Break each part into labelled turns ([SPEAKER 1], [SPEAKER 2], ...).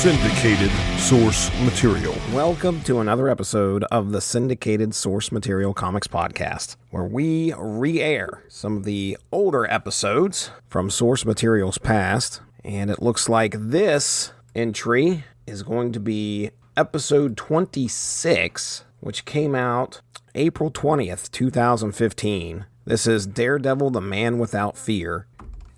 [SPEAKER 1] Syndicated Source Material.
[SPEAKER 2] Welcome to another episode of the Syndicated Source Material Comics Podcast, where we re-air some of the older episodes from Source Material's past. And it looks like this entry is going to be episode 26, which came out April 20th, 2015. This is Daredevil, the Man Without Fear.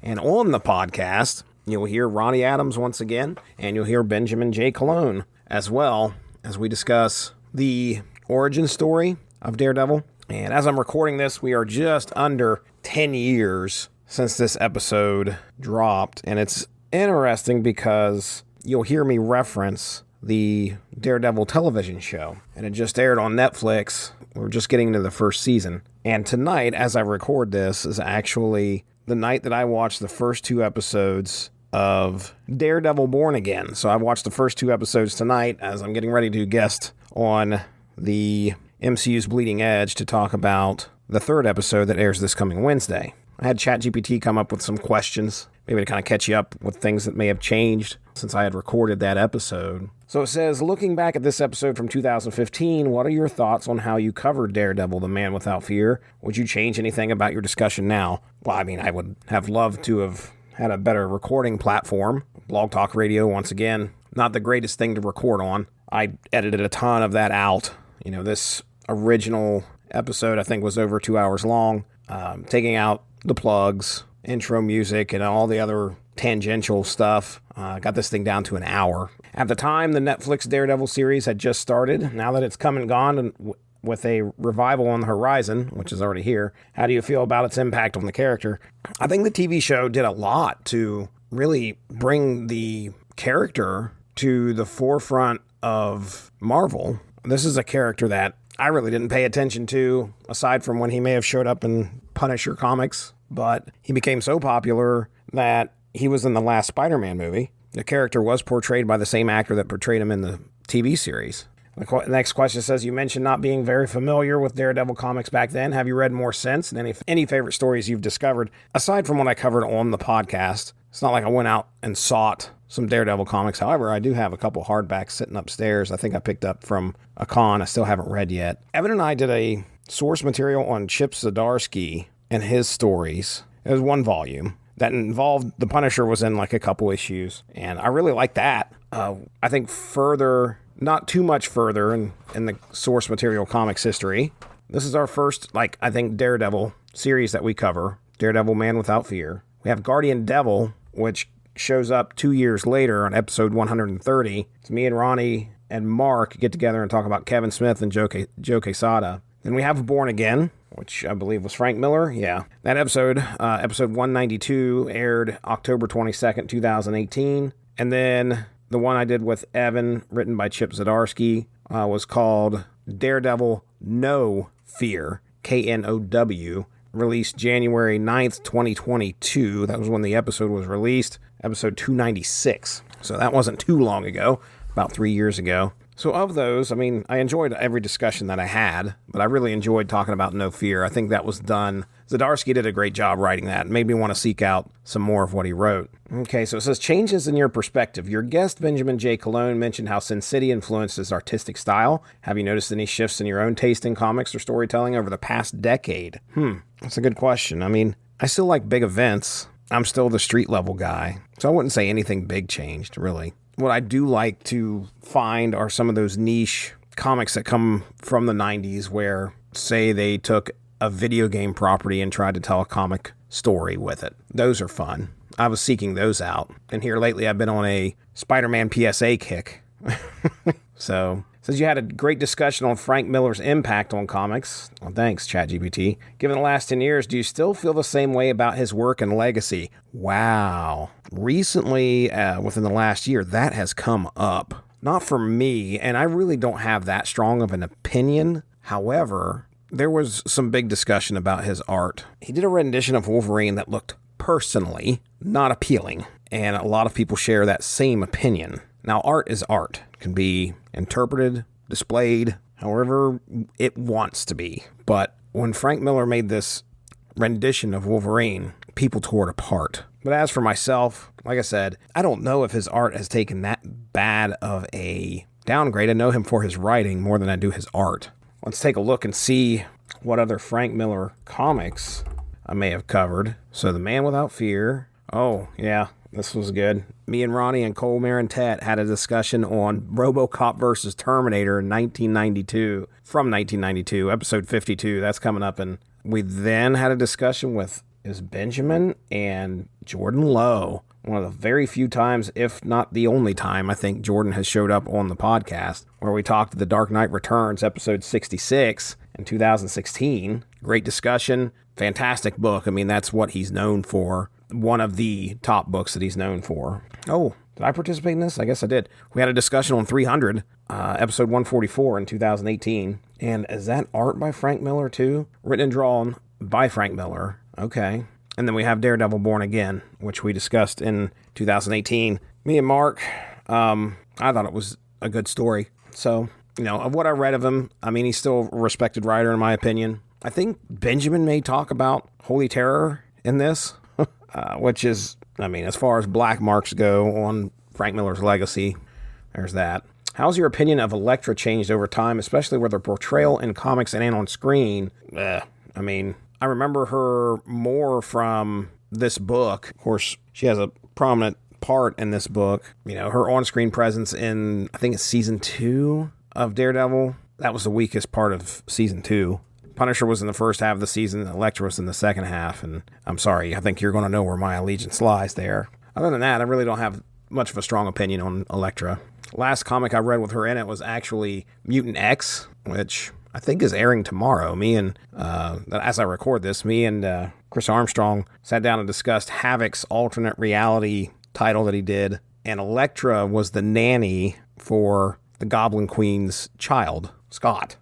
[SPEAKER 2] And on the podcast, you'll hear Ronnie Adams once again, and you'll hear Benjamin J. Colón as well as we discuss the origin story of Daredevil. And as I'm recording this, we are just under 10 years since this episode dropped. And it's interesting because you'll hear me reference the Daredevil television show. And it just aired on Netflix. We're just getting into the first season. And tonight, as I record this, is actually the night that I watched the first two episodes of Daredevil Born Again. So I watched the first two episodes tonight as I'm getting ready to guest on the MCU's Bleeding Edge to talk about the third episode that airs this coming Wednesday. I had ChatGPT come up with some questions, maybe to kind of catch you up with things that may have changed since I had recorded that episode. So it says, looking back at this episode from 2015, what are your thoughts on how you covered Daredevil, the Man Without Fear? Would you change anything about your discussion now? Well, I mean, I would have loved to have had a better recording platform. Blog Talk Radio, once again, not the greatest thing to record on. I edited a ton of that out. You know, this original episode, I think, was over 2 hours long. Taking out the plugs, intro music, and all the other tangential stuff. Got this thing down to an hour. At the time, the Netflix Daredevil series had just started. Now that it's come and gone, and with a revival on the horizon, which is already here, how do you feel about its impact on the character? I think the TV show did a lot to really bring the character to the forefront of Marvel. This is a character that I really didn't pay attention to, aside from when he may have showed up in Punisher comics, but he became so popular that he was in the last Spider-Man movie. The character was portrayed by the same actor that portrayed him in the TV series. The next question says, you mentioned not being very familiar with Daredevil comics back then. Have you read more since? And any favorite stories you've discovered? Aside from what I covered on the podcast, it's not like I went out and sought some Daredevil comics. However, I do have a couple hardbacks sitting upstairs I think I picked up from a con I still haven't read yet. Evan and I did a source material on Chip Zdarsky and his stories. It was one volume that involved the Punisher was in like a couple issues. And I really like that. I think further... Not too much further in the source material comics history. This is our first, I think, Daredevil series that we cover. Daredevil Man Without Fear. We have Guardian Devil, which shows up 2 years later on episode 130. It's me and Ronnie and Mark get together and talk about Kevin Smith and Joe Quesada. Then we have Born Again, which I believe was Frank Miller. Yeah. That episode, episode 192, aired October 22nd, 2018. And then the one I did with Evan, written by Chip Zdarsky, was called Daredevil No Fear, K-N-O-W, released January 9th, 2022. That was when the episode was released, episode 296. So that wasn't too long ago, about 3 years ago. So of those, I mean, I enjoyed every discussion that I had, but I really enjoyed talking about No Fear. I think that was done. Zdarsky did a great job writing that. It made me want to seek out some more of what he wrote. Okay, so it says, changes in your perspective. Your guest, Benjamin J. Colón, mentioned how Sin City influenced his artistic style. Have you noticed any shifts in your own taste in comics or storytelling over the past decade? That's a good question. I mean, I still like big events. I'm still the street level guy, so I wouldn't say anything big changed, really. What I do like to find are some of those niche comics that come from the 90s where, say, they took a video game property and tried to tell a comic story with it. Those are fun. I was seeking those out. And here lately I've been on a Spider-Man PSA kick. So, says you had a great discussion on Frank Miller's impact on comics. Well, thanks, ChatGPT. Given the last 10 years, do you still feel the same way about his work and legacy? Wow. Recently, within the last year, that has come up. Not for me, and I really don't have that strong of an opinion. However, there was some big discussion about his art. He did a rendition of Wolverine that looked personally not appealing, and a lot of people share that same opinion. Now, art is art. It can be interpreted, displayed, however it wants to be. But when Frank Miller made this rendition of Wolverine, people tore it apart. But as for myself, like I said, I don't know if his art has taken that bad of a downgrade. I know him for his writing more than I do his art. Let's take a look and see what other Frank Miller comics I may have covered. So The Man Without Fear. Oh, yeah, this was good. Me and Ronnie and Cole Marentet had a discussion on RoboCop versus Terminator in 1992, from 1992, episode 52. That's coming up. And we then had a discussion with Benjamin and Jordan Lowe. One of the very few times, if not the only time, I think Jordan has showed up on the podcast, where we talked The Dark Knight Returns, episode 66 in 2016. Great discussion. Fantastic book. I mean, that's what he's known for. One of the top books that he's known for. Oh, did I participate in this? I guess I did. We had a discussion on 300, episode 144 in 2018. And is that art by Frank Miller too? Written and drawn by Frank Miller. Okay. And then we have Daredevil Born Again, which we discussed in 2018. Me and Mark, I thought it was a good story. So, of what I read of him, I mean, he's still a respected writer in my opinion. I think Benjamin may talk about Holy Terror in this, which is, I mean, as far as black marks go on Frank Miller's legacy, there's that. How's your opinion of Elektra changed over time, especially with her portrayal in comics and on screen? I mean, I remember her more from this book. Of course, she has a prominent part in this book. Her on-screen presence in, I think it's season 2 of Daredevil. That was the weakest part of season 2. Punisher was in the first half of the season. Elektra was in the second half. And I'm sorry, I think you're going to know where my allegiance lies there. Other than that, I really don't have much of a strong opinion on Elektra. Last comic I read with her in it was actually Mutant X, which I think is airing tomorrow. As I record this, me and Chris Armstrong sat down and discussed Havoc's alternate reality title that he did. And Elektra was the nanny for the Goblin Queen's child, Scott.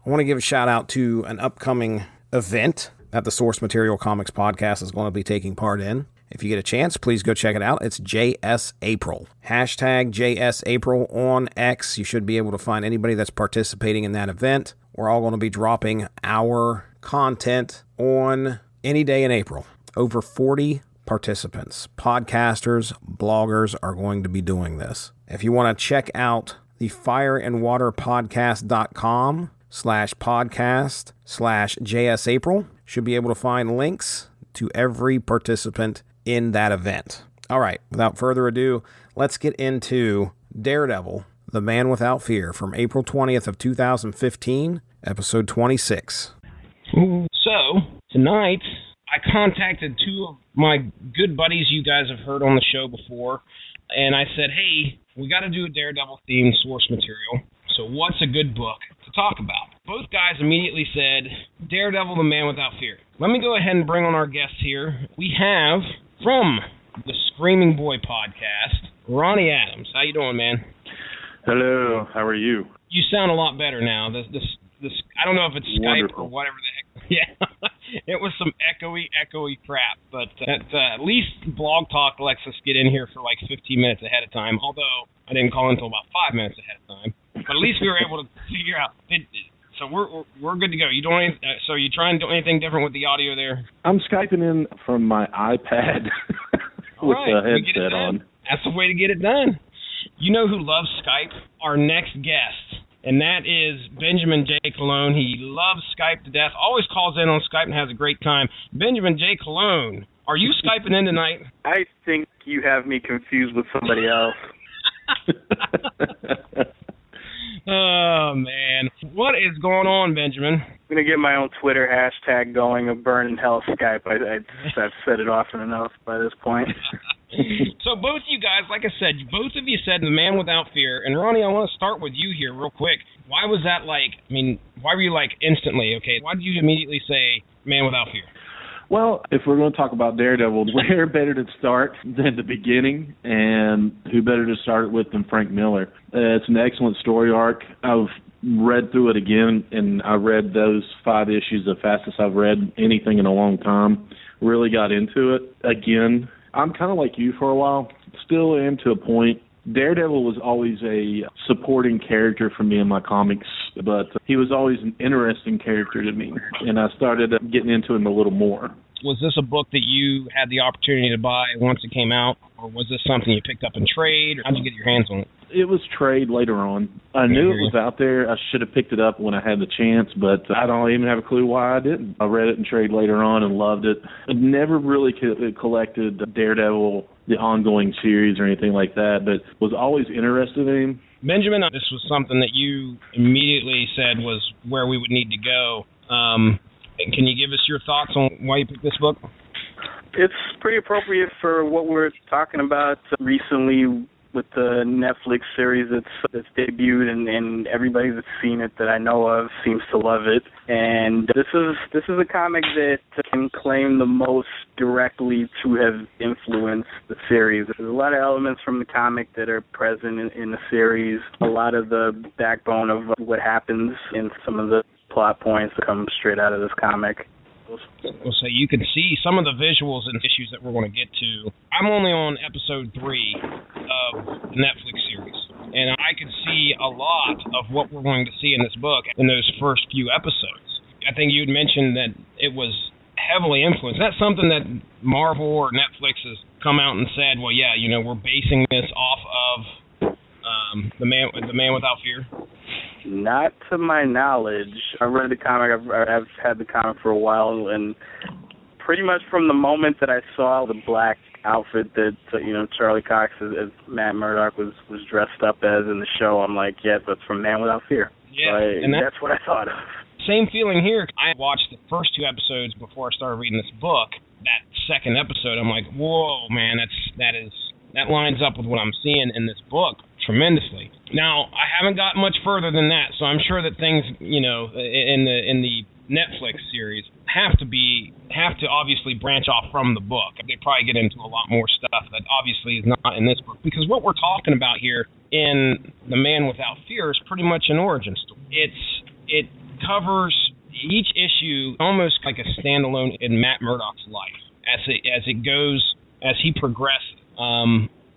[SPEAKER 2] I want to give a shout out to an upcoming event that the Source Material Comics podcast is going to be taking part in. If you get a chance, please go check it out. It's JS April. Hashtag JS April on X. You should be able to find anybody that's participating in that event. We're all going to be dropping our content on any day in April. Over 40 participants, podcasters, bloggers are going to be doing this. If you want to check out the fireandwaterpodcast.com/podcast/JS-April, should be able to find links to every participant in that event. All right, without further ado, let's get into Daredevil, The Man Without Fear, from April 20th of 2015, episode 26.
[SPEAKER 3] So, tonight, I contacted two of my good buddies you guys have heard on the show before, and I said, hey, we got to do a Daredevil-themed source material, so what's a good book to talk about? Both guys immediately said, Daredevil, The Man Without Fear. Let me go ahead and bring on our guests here. We have, from the Screaming Boy podcast, Ronnie Adams. How you doing, man?
[SPEAKER 4] Hello, how are you?
[SPEAKER 3] You sound a lot better now. This I don't know if it's Skype or whatever the heck. Yeah, it was some echoey crap, but at least Blog Talk lets us get in here for like 15 minutes ahead of time, although I didn't call until about 5 minutes ahead of time. But at least we were able to figure out. So we're good to go. You doing? So you trying to do anything different with the audio there?
[SPEAKER 4] I'm Skyping in from my iPad with the headset on.
[SPEAKER 3] That's the way to get it done. You know who loves Skype? Our next guest. And that is Benjamin J. Colón. He loves Skype to death, always calls in on Skype and has a great time. Benjamin J. Colón, are you Skyping in tonight?
[SPEAKER 5] I think you have me confused with somebody else.
[SPEAKER 3] Oh, man. What is going on, Benjamin?
[SPEAKER 5] I'm going to get my own Twitter hashtag going of Burn in Hell Skype. I've said it often enough by this point.
[SPEAKER 3] So both you guys, like I said, both of you said The Man Without Fear. And Ronnie, I want to start with you here real quick. Why was that why were you instantly, okay, why did you immediately say Man Without Fear?
[SPEAKER 4] Well, if we're going to talk about Daredevil, where better to start than the beginning, and who better to start it with than Frank Miller? It's an excellent story arc. I've read through it again, and I read those 5 issues the fastest I've read anything in a long time. Really got into it again. I'm kind of like you for a while, still am to a point. Daredevil was always a supporting character for me in my comics, but he was always an interesting character to me, and I started getting into him a little more.
[SPEAKER 3] Was this a book that you had the opportunity to buy once it came out, or was this something you picked up in trade, or how did you get your hands on it?
[SPEAKER 4] It was trade later on. I knew it was out there. I should have picked it up when I had the chance, but I don't even have a clue why I didn't. I read it in trade later on and loved it. I never really collected Daredevil, the ongoing series or anything like that, but was always interested in him.
[SPEAKER 3] Benjamin, this was something that you immediately said was where we would need to go. Can you give us your thoughts on why you picked this book?
[SPEAKER 5] It's pretty appropriate for what we're talking about recently with the Netflix series that's debuted, and everybody that's seen it that I know of seems to love it. And this is a comic that can claim the most directly to have influenced the series. There's a lot of elements from the comic that are present in the series. A lot of the backbone of what happens in some of the plot points that come straight out of this comic.
[SPEAKER 3] So you can see some of the visuals and issues that we're going to get to. I'm only on episode 3 of the Netflix series, and I can see a lot of what we're going to see in this book in those first few episodes. I think you'd mentioned that it was heavily influenced. That's something that Marvel or Netflix has come out and said, well, yeah, we're basing this off of the Man Without Fear.
[SPEAKER 5] Not to my knowledge. I've read the comic. I've had the comic for a while, and pretty much from the moment that I saw the black outfit that Charlie Cox as Matt Murdock was dressed up as in the show, I'm like, yeah, that's from Man Without Fear.
[SPEAKER 3] Yeah,
[SPEAKER 5] and that's what I thought of.
[SPEAKER 3] Same feeling here. I watched the first 2 episodes before I started reading this book. That second episode, I'm like, whoa, man, that lines up with what I'm seeing in this book tremendously. Now, I haven't got much further than that, so I'm sure that things, in the Netflix series have to obviously branch off from the book. They probably get into a lot more stuff that obviously is not in this book, because what we're talking about here in The Man Without Fear is pretty much an origin story. It covers each issue almost like a standalone in Matt Murdock's life as he progresses.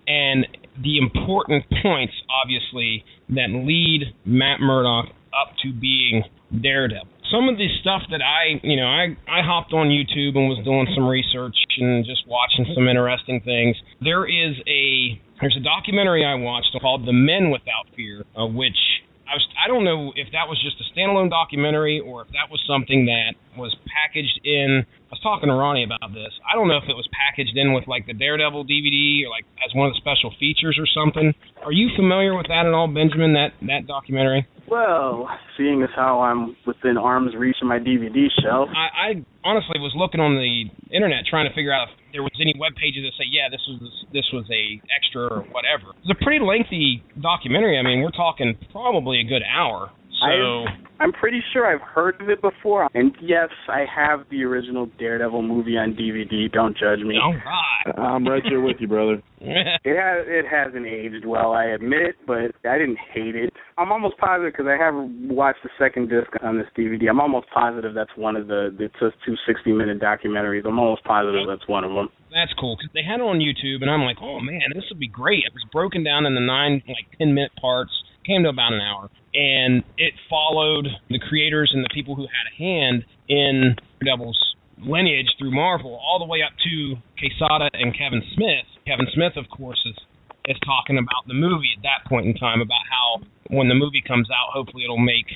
[SPEAKER 3] And the important points, obviously, that lead Matt Murdock up to being Daredevil. Some of the stuff that I hopped on YouTube and was doing some research and just watching some interesting things. There's a documentary I watched called The Men Without Fear, which I don't know if that was just a standalone documentary or if that was something that was packaged in. I was talking to Ronnie about this. I don't know if it was packaged in with like the Daredevil DVD or like as one of the special features or something. Are you familiar with that at all, Benjamin, that documentary?
[SPEAKER 5] Well, seeing as how I'm within arm's reach of my DVD shelf.
[SPEAKER 3] I honestly was looking on the internet trying to figure out if there was any web pages that say, yeah, this was a extra or whatever. It's a pretty lengthy documentary. I mean, we're talking probably a good hour. So
[SPEAKER 5] I'm pretty sure I've heard of it before. And yes, I have the original Daredevil movie on DVD. Don't judge me.
[SPEAKER 3] All right.
[SPEAKER 4] I'm right there with you, brother.
[SPEAKER 5] It hasn't aged well, I admit, but I didn't hate it. I'm almost positive, because I have watched the second disc on this DVD. I'm almost positive that's one of it's just 2 60-minute documentaries. I'm almost positive that's one of them.
[SPEAKER 3] That's cool, because they had it on YouTube, and I'm like, oh, man, this would be great. It was broken down into 9, 10-minute parts, came to about an hour, and it followed the creators and the people who had a hand in Daredevil's lineage through Marvel all the way up to Quesada and Kevin Smith. Kevin Smith, of course, is talking about the movie at that point in time, about how when the movie comes out, hopefully it'll make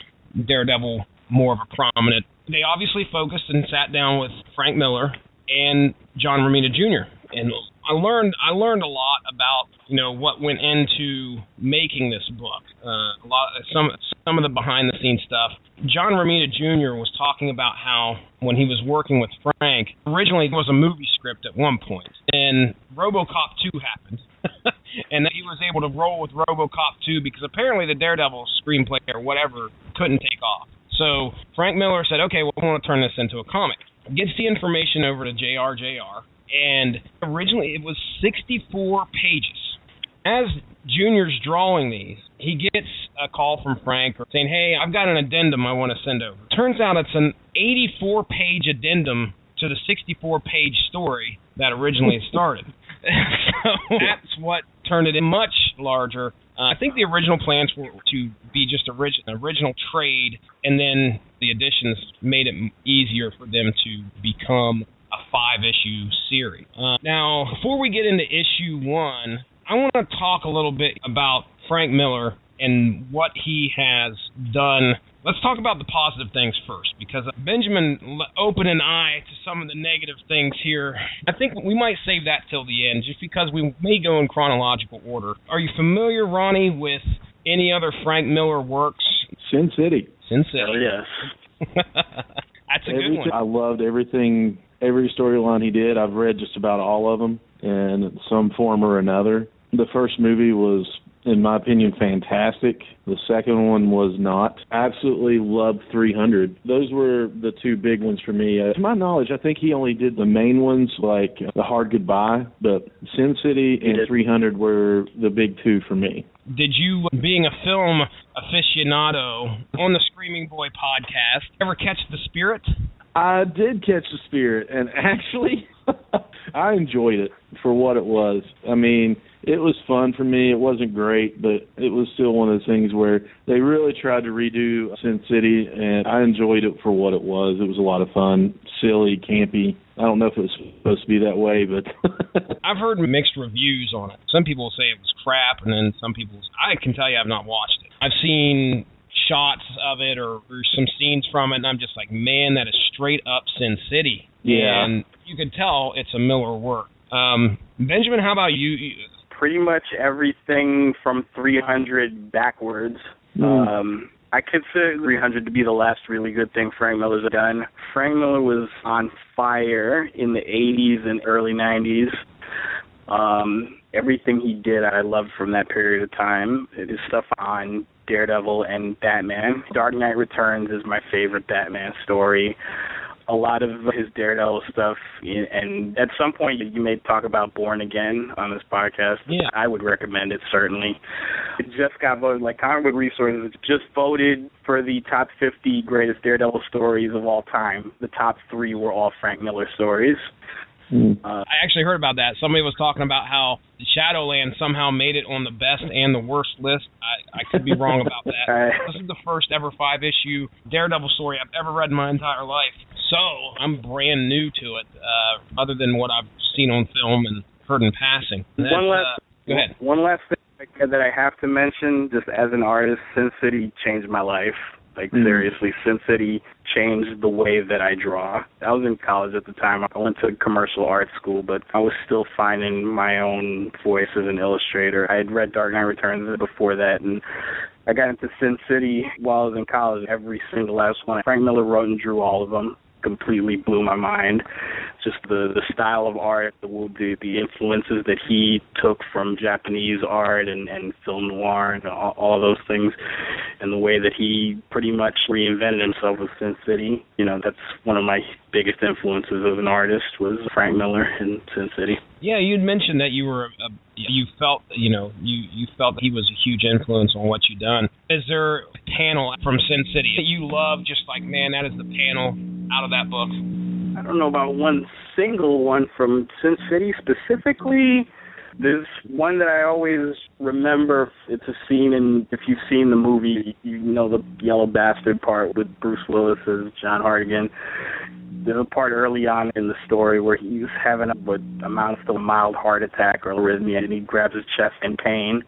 [SPEAKER 3] Daredevil more of a prominent. They obviously focused and sat down with Frank Miller and John Romita Jr. And I learned a lot about what went into making this book. Some of the behind the scenes stuff. John Romita Jr. was talking about how when he was working with Frank, originally it was a movie script at one point, and RoboCop 2 happened, and then he was able to roll with RoboCop 2 because apparently the Daredevil screenplay or whatever couldn't take off. So Frank Miller said, okay, well, I want to turn this into a comic. Gets the information over to JR, and originally it was 64 pages. As Junior's drawing these, he gets a call from Frank saying, hey, I've got an addendum I want to send over. Turns out it's an 84-page addendum to the 64-page story that originally started. So that's what turned it in much larger. I think the original plans were to be just an original trade, and then the additions made it easier for them to become a 5-issue series. Now, before we get into issue 1, I want to talk a little bit about Frank Miller and what he has done. Let's talk about the positive things first, because Benjamin opened an eye to some of the negative things here. I think we might save that till the end, just because we may go in chronological order. Are you familiar, Ronnie, with any other Frank Miller works?
[SPEAKER 4] Sin City.
[SPEAKER 3] Sin City.
[SPEAKER 5] Oh, yes.
[SPEAKER 3] That's a good one.
[SPEAKER 4] I loved everything, every storyline he did. I've read just about all of them in some form or another. The first movie was, in my opinion, fantastic. The second one was not. I absolutely loved 300. Those were the two big ones for me. To my knowledge, I think he only did the main ones, like The Hard Goodbye, but Sin City and 300 were the big two for me.
[SPEAKER 3] Did you, being a film aficionado on the Screaming Boy podcast, ever catch the spirit?
[SPEAKER 4] I did catch the spirit, and actually, I enjoyed it for what it was. I mean, it was fun for me. It wasn't great, but it was still one of those things where they really tried to redo Sin City, and I enjoyed it for what it was. It was a lot of fun, silly, campy. I don't know if it was supposed to be that way, but
[SPEAKER 3] I've heard mixed reviews on it. Some people say it was crap, and then some people, I can tell you I've not watched it. I've seen shots of it or some scenes from it, and I'm just like, man, that is straight up Sin City.
[SPEAKER 4] Yeah.
[SPEAKER 3] And you could tell it's a Miller work. Benjamin, how about you?
[SPEAKER 5] Pretty much everything from 300 backwards. I consider 300 to be the last really good thing Frank Miller's done. Frank Miller was on fire in the 80s and early 90s. Everything he did I loved from that period of time. His stuff on Daredevil and Batman. Dark Knight Returns is my favorite Batman story. A lot of his Daredevil stuff, and at some point you may talk about Born Again on this podcast.
[SPEAKER 3] Yeah.
[SPEAKER 5] I would recommend it, certainly. It just got voted, like Comic Book Resources just voted for the top 50 greatest Daredevil stories of all time. The top 3 were all Frank Miller stories.
[SPEAKER 3] I actually heard about that. Somebody was talking about how Shadowland somehow made it on the best and the worst list. I could be wrong about that. This is the first ever 5-issue Daredevil story I've ever read in my entire life. So I'm brand new to it, other than what I've seen on film and heard in passing. Go ahead.
[SPEAKER 5] One last thing that I have to mention, just as an artist, Sin City changed my life. Like, seriously, Sin City changed the way that I draw. I was in college at the time. I went to commercial art school, but I was still finding my own voice as an illustrator. I had read Dark Knight Returns before that, and I got into Sin City while I was in college. Every single last one. Frank Miller wrote and drew all of them. Completely blew my mind. Just the style of art, the influences that he took from Japanese art and film noir and all those things, and the way that he pretty much reinvented himself with Sin City. You know, that's one of my biggest influences as an artist was Frank Miller and Sin City.
[SPEAKER 3] Yeah, you'd mentioned that you were you felt that he was a huge influence on what you've done. Is there a panel from Sin City that you love? Just like, man, that is the panel out of that book.
[SPEAKER 5] I don't know about one single one from Sin City specifically. There's one that I always remember. It's a scene, and if you've seen the movie, you know the yellow bastard part with Bruce Willis as John Hardigan. There's a part early on in the story where he's having what amounts to a mild heart attack or arrhythmia, and he grabs his chest in pain.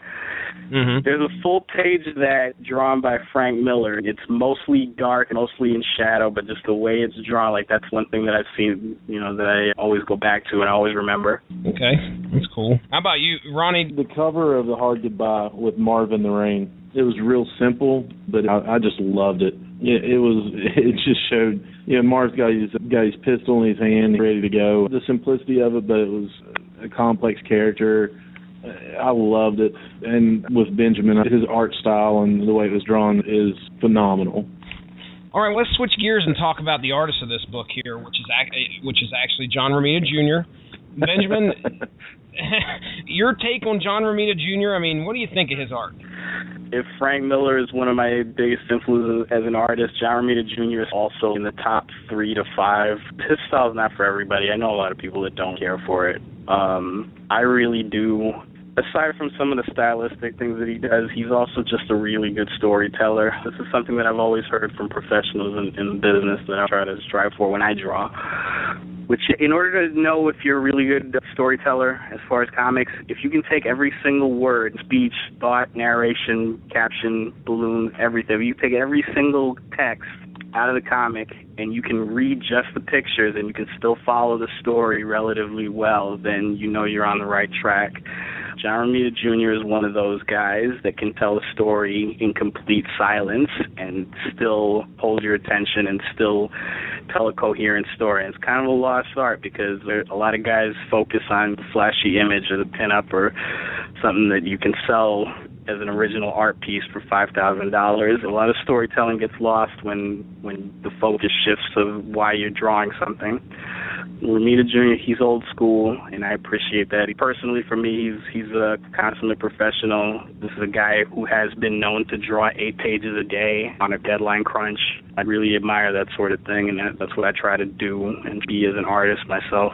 [SPEAKER 5] Mm-hmm. There's a full page of that drawn by Frank Miller. It's mostly dark, mostly in shadow, but just the way it's drawn, like that's one thing that I've seen, you know, that I always go back to and I always remember.
[SPEAKER 3] Okay, that's cool. How about you, Ronnie?
[SPEAKER 4] The cover of The Hard Goodbye with Marv in the Rain. It was real simple, but I just loved it. It just showed, you know, Marv's got his pistol in his hand, ready to go. The simplicity of it, but it was a complex character. I loved it. And with Benjamin, his art style and the way it was drawn is phenomenal.
[SPEAKER 3] All right, let's switch gears and talk about the artist of this book here, which is actually John Romita Jr. Benjamin, your take on John Romita Jr., I mean, what do you think of his art?
[SPEAKER 5] If Frank Miller is one of my biggest influences as an artist, John Romita Jr. is also in the top 3 to 5. His style is not for everybody. I know a lot of people that don't care for it. I really do. Aside from some of the stylistic things that he does, he's also just a really good storyteller. This is something that I've always heard from professionals in the business that I try to strive for when I draw. which in order to know if you're a really good storyteller as far as comics, if you can take every single word, speech, thought, narration, caption, balloon, everything, you take every single text out of the comic and you can read just the pictures and you can still follow the story relatively well, then you know you're on the right track. John Romita Jr. is one of those guys that can tell a story in complete silence and still hold your attention and still tell a coherent story. And it's kind of a lost art because a lot of guys focus on the flashy image or the pinup or something that you can sell as an original art piece for $5,000. A lot of storytelling gets lost when the focus shifts to why you're drawing something. Romita Jr., he's old school, and I appreciate that. Personally, for me, he's a consummate professional. This is a guy who has been known to draw 8 pages a day on a deadline crunch. I really admire that sort of thing, and that's what I try to do and be as an artist myself.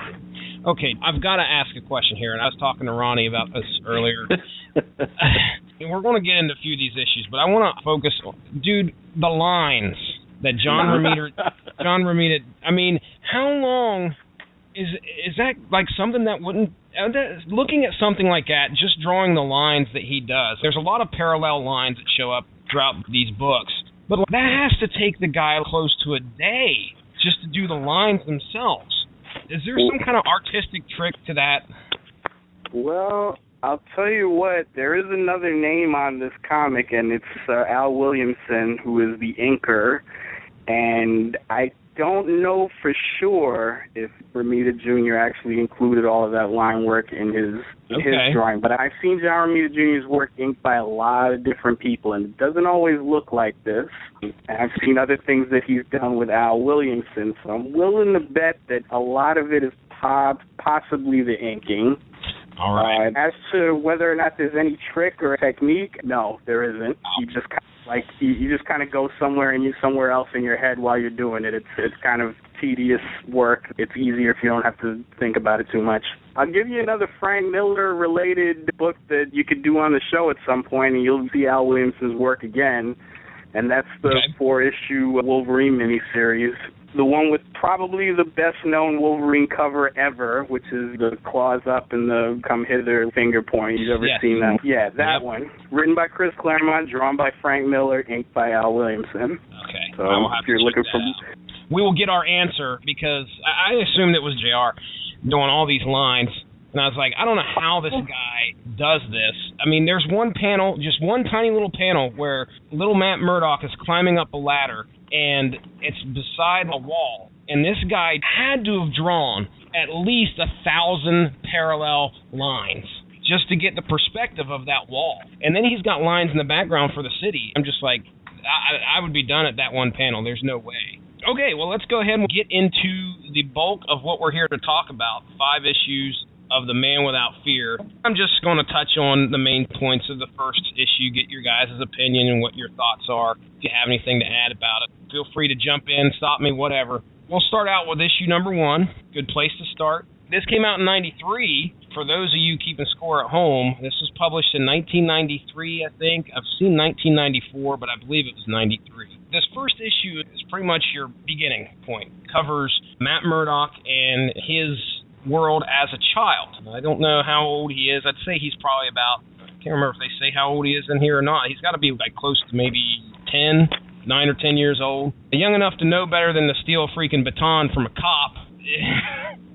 [SPEAKER 3] Okay, I've got to ask a question here, and I was talking to Ronnie about this earlier. And we're going to get into a few of these issues, but I want to focus on, dude, the lines that John Romita, I mean, how long is that like something that wouldn't, looking at something like that, just drawing the lines that he does, there's a lot of parallel lines that show up throughout these books, but that has to take the guy close to a day just to do the lines themselves. Is there some kind of artistic trick to that?
[SPEAKER 5] Well, I'll tell you what, there is another name on this comic, and it's Al Williamson, who is the inker, and I don't know for sure if Romita Jr. actually included all of that line work in his drawing, but I've seen John Romita Jr.'s work inked by a lot of different people, and it doesn't always look like this. And I've seen other things that he's done with Al Williamson, so I'm willing to bet that a lot of it is possibly the inking.
[SPEAKER 3] All right.
[SPEAKER 5] As to whether or not there's any trick or technique, no, there isn't. You just you just kind of go somewhere and you're somewhere else in your head while you're doing it. It's kind of tedious work. It's easier if you don't have to think about it too much. I'll give you another Frank Miller related book that you could do on the show at some point, and you'll see Al Williamson's work again, and that's the 4-issue Wolverine miniseries. The one with probably the best-known Wolverine cover ever, which is the claws up and the come hither finger point. You've ever seen that? Yeah, that one. Written by Chris Claremont, drawn by Frank Miller, inked by Al Williamson.
[SPEAKER 3] Okay.
[SPEAKER 5] So if you're looking for...
[SPEAKER 3] We will get our answer, because I assumed it was JR doing all these lines, and I was like, I don't know how this guy does this. I mean, there's one panel, just one tiny little panel, where little Matt Murdock is climbing up a ladder, and it's beside a wall. And this guy had to have drawn at least 1,000 parallel lines just to get the perspective of that wall. And then he's got lines in the background for the city. I'm just like, I would be done at that one panel. There's no way. Okay, well, let's go ahead and get into the bulk of what we're here to talk about. 5 issues of The Man Without Fear. I'm just going to touch on the main points of the first issue, get your guys' opinion and what your thoughts are. If you have anything to add about it, feel free to jump in, stop me, whatever. We'll start out with issue number 1. Good place to start. This came out in 93. For those of you keeping score at home, this was published in 1993, I think. I've seen 1994, but I believe it was 93. This first issue is pretty much your beginning point. Covers Matt Murdock and his world as a child. I don't know how old he is. I'd say he's probably about, I can't remember if they say how old he is in here or not. He's got to be like close to maybe 9 or 10 years old. Young enough to know better than to steal a freaking baton from a cop.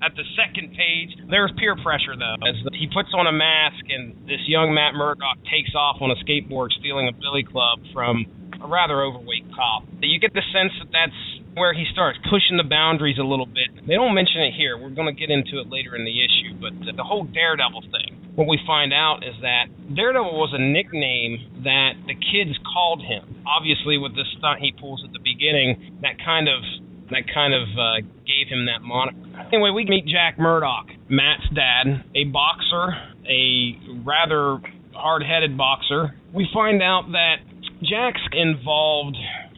[SPEAKER 3] At the second page, there's peer pressure, though, as he puts on a mask and this young Matt Murdock takes off on a skateboard stealing a billy club from a rather overweight cop. You get the sense that that's where he starts pushing the boundaries a little bit. They don't mention it here. We're going to get into it later in the issue, but the whole Daredevil thing, what we find out is that Daredevil was a nickname that the kids called him. Obviously, with this stunt he pulls at the beginning, that kind of gave him that moniker. Anyway, we meet Jack Murdock, Matt's dad, a boxer, a rather hard-headed boxer. We find out that Jack's involved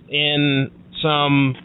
[SPEAKER 3] in some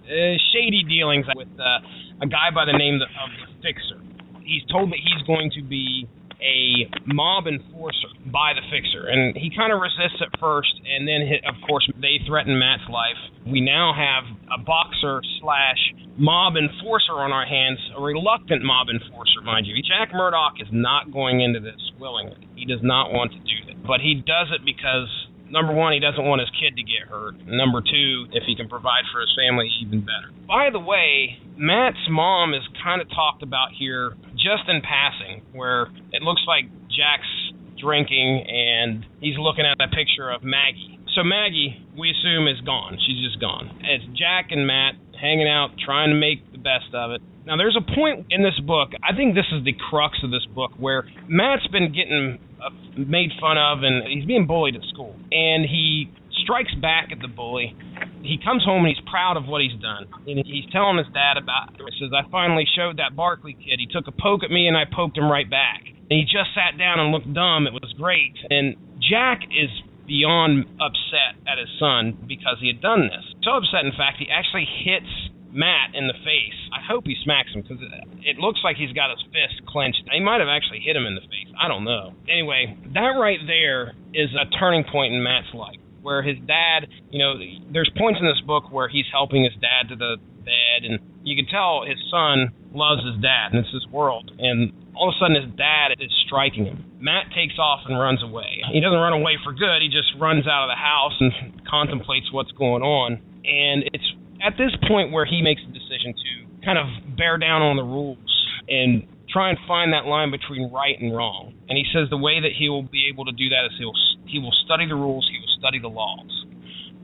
[SPEAKER 3] shady dealings with a guy by the name of the Fixer. He's told that he's going to be a mob enforcer by the Fixer. And he kind of resists at first, and then, of course, they threaten Matt's life. We now have a boxer/mob enforcer on our hands, a reluctant mob enforcer, mind you. Jack Murdock is not going into this willingly. He does not want to do this. But he does it because, number one, he doesn't want his kid to get hurt. Number two, if he can provide for his family, even better. By the way, Matt's mom is kind of talked about here just in passing, where it looks like Jack's drinking and he's looking at a picture of Maggie. So Maggie, we assume, is gone. She's just gone. It's Jack and Matt hanging out, trying to make the best of it. Now, there's a point in this book, I think this is the crux of this book, where Matt's been getting made fun of, and he's being bullied at school. And he strikes back at the bully. He comes home and he's proud of what he's done. And he's telling his dad about it. He says, I finally showed that Barkley kid. He took a poke at me and I poked him right back. And he just sat down and looked dumb. It was great. And Jack is beyond upset at his son because he had done this. So upset, in fact, he actually hits Matt in the face. I hope he smacks him because it looks like he's got his fist clenched. He might have actually hit him in the face. I don't know. Anyway, that right there is a turning point in Matt's life, where his dad, there's points in this book where he's helping his dad to the bed, and you can tell his son loves his dad, and it's his world. And all of a sudden, his dad is striking him. Matt takes off and runs away. He doesn't run away for good. He just runs out of the house and contemplates what's going on. And it's at this point where he makes the decision to kind of bear down on the rules and try and find that line between right and wrong. And he says the way that he will be able to do that is he will study the rules, he will study the laws.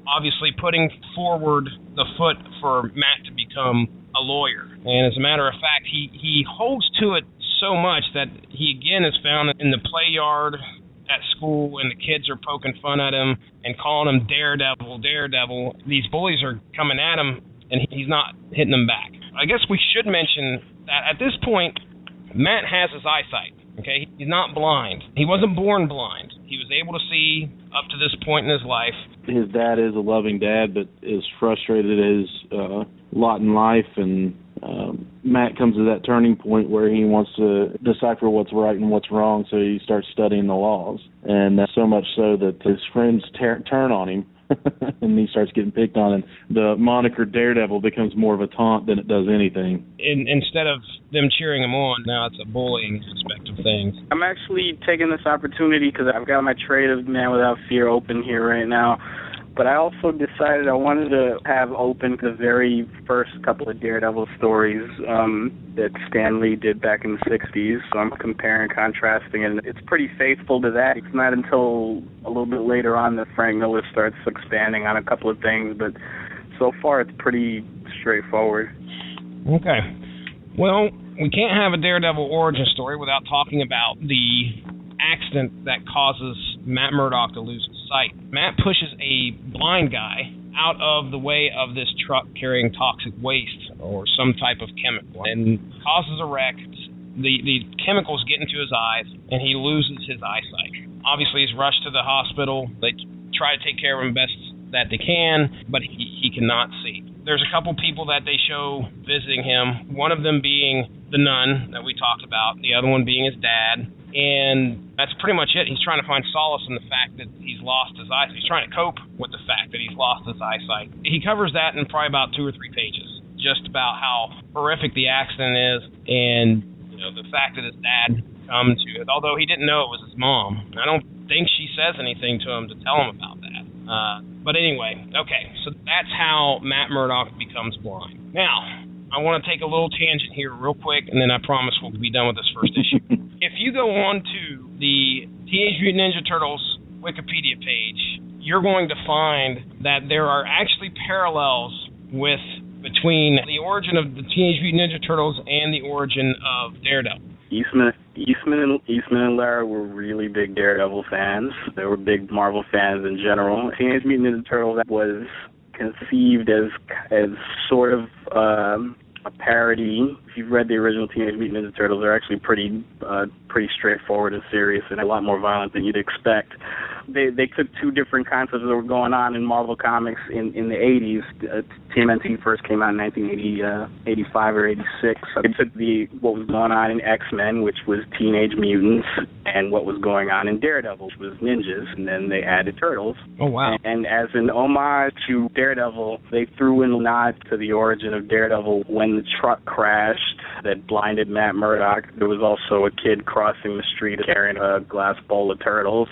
[SPEAKER 3] Obviously putting forward the foot for Matt to become a lawyer. And as a matter of fact, he holds to it so much that he again is found in the play yard at school, and the kids are poking fun at him and calling him Daredevil, Daredevil. These bullies are coming at him, and he's not hitting them back. I guess we should mention that at this point, Matt has his eyesight, okay? He's not blind. He wasn't born blind. He was able to see up to this point in his life.
[SPEAKER 4] His dad is a loving dad, but is frustrated at his lot in life, and Matt comes to that turning point where he wants to decipher what's right and what's wrong, so he starts studying the laws. And that's so much so that his friends turn on him, and he starts getting picked on, and the moniker Daredevil becomes more of a taunt than it does anything.
[SPEAKER 3] Instead of them cheering him on, now it's a bullying aspect of things.
[SPEAKER 5] I'm actually taking this opportunity because I've got my trade of Man Without Fear open here right now. But I also decided I wanted to have open the very first couple of Daredevil stories that Stan Lee did back in the 60s. So I'm comparing, contrasting, and it's pretty faithful to that. It's not until a little bit later on that Frank Miller starts expanding on a couple of things, but so far it's pretty straightforward.
[SPEAKER 3] Okay. Well, we can't have a Daredevil origin story without talking about the accident that causes Matt Murdock to lose his sight. Matt pushes a blind guy out of the way of this truck carrying toxic waste or some type of chemical and causes a wreck. The chemicals get into his eyes and he loses his eyesight. Obviously, he's rushed to the hospital. They try to take care of him best that they can, but he cannot see. There's a couple people that they show visiting him, one of them being the nun that we talked about, the other one being his dad. And that's pretty much it. He's trying to find solace in the fact that he's lost his eyesight. He's trying to cope with the fact that he's lost his eyesight. He covers that in probably about 2 or 3 pages, just about how horrific the accident is and the fact that his dad come to it, although he didn't know it was his mom. I don't think she says anything to him to tell him about that. But anyway, okay, so that's how Matt Murdock becomes blind. Now, I want to take a little tangent here real quick, and then I promise we'll be done with this first issue. If you go on to the Teenage Mutant Ninja Turtles Wikipedia page, you're going to find that there are actually parallels between the origin of the Teenage Mutant Ninja Turtles and the origin of Daredevil.
[SPEAKER 5] Eastman and Lara were really big Daredevil fans. They were big Marvel fans in general. Teenage Mutant Ninja Turtles was conceived as sort of a parody you've read the original Teenage Mutant Ninja Turtles, they're actually pretty straightforward and serious and a lot more violent than you'd expect. They took two different concepts that were going on in Marvel Comics in the 80s. TMNT first came out in 1985 or 86. So they took what was going on in X-Men, which was teenage mutants, and what was going on in Daredevil, which was ninjas, and then they added turtles.
[SPEAKER 3] Oh, wow.
[SPEAKER 5] And as an homage to Daredevil, they threw in a nod to the origin of Daredevil. When the truck crashed that blinded Matt Murdock, there was also a kid crossing the street carrying a glass bowl of turtles.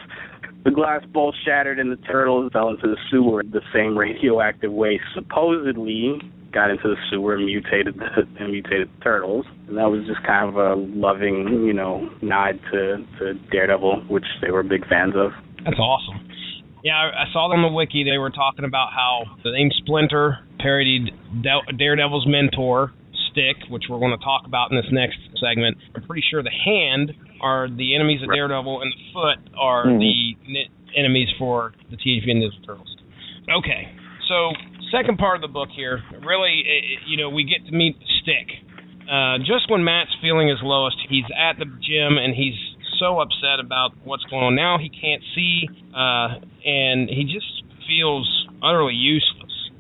[SPEAKER 5] The glass bowl shattered and the turtles fell into the sewer. The same radioactive waste supposedly got into the sewer and mutated the turtles. And that was just kind of a loving, nod to Daredevil, which they were big fans of.
[SPEAKER 3] That's awesome. Yeah, I saw on the wiki they were talking about how the name Splinter parodied Daredevil's mentor, Stick, which we're going to talk about in this next segment. I'm pretty sure the hand are the enemies of Daredevil and the foot are the enemies for the Teenage Mutant Ninja Turtles. Okay, so second part of the book here, really, we get to meet Stick. Just when Matt's feeling his lowest, he's at the gym and he's so upset about what's going on now. He can't see, and he just feels utterly useless.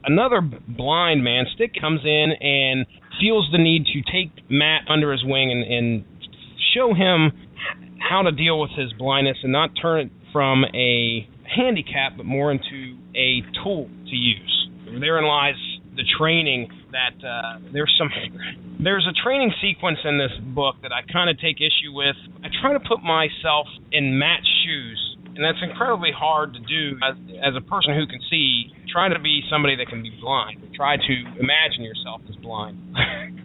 [SPEAKER 3] Another blind man, Stick, comes in and feels the need to take Matt under his wing and show him how to deal with his blindness and not turn it from a handicap but more into a tool to use. Therein lies the training that there's a training sequence in this book that I kind of take issue with. I try to put myself in Matt's shoes, and that's incredibly hard to do as a person who can see. Try to be somebody that can be blind. Try to imagine yourself as blind.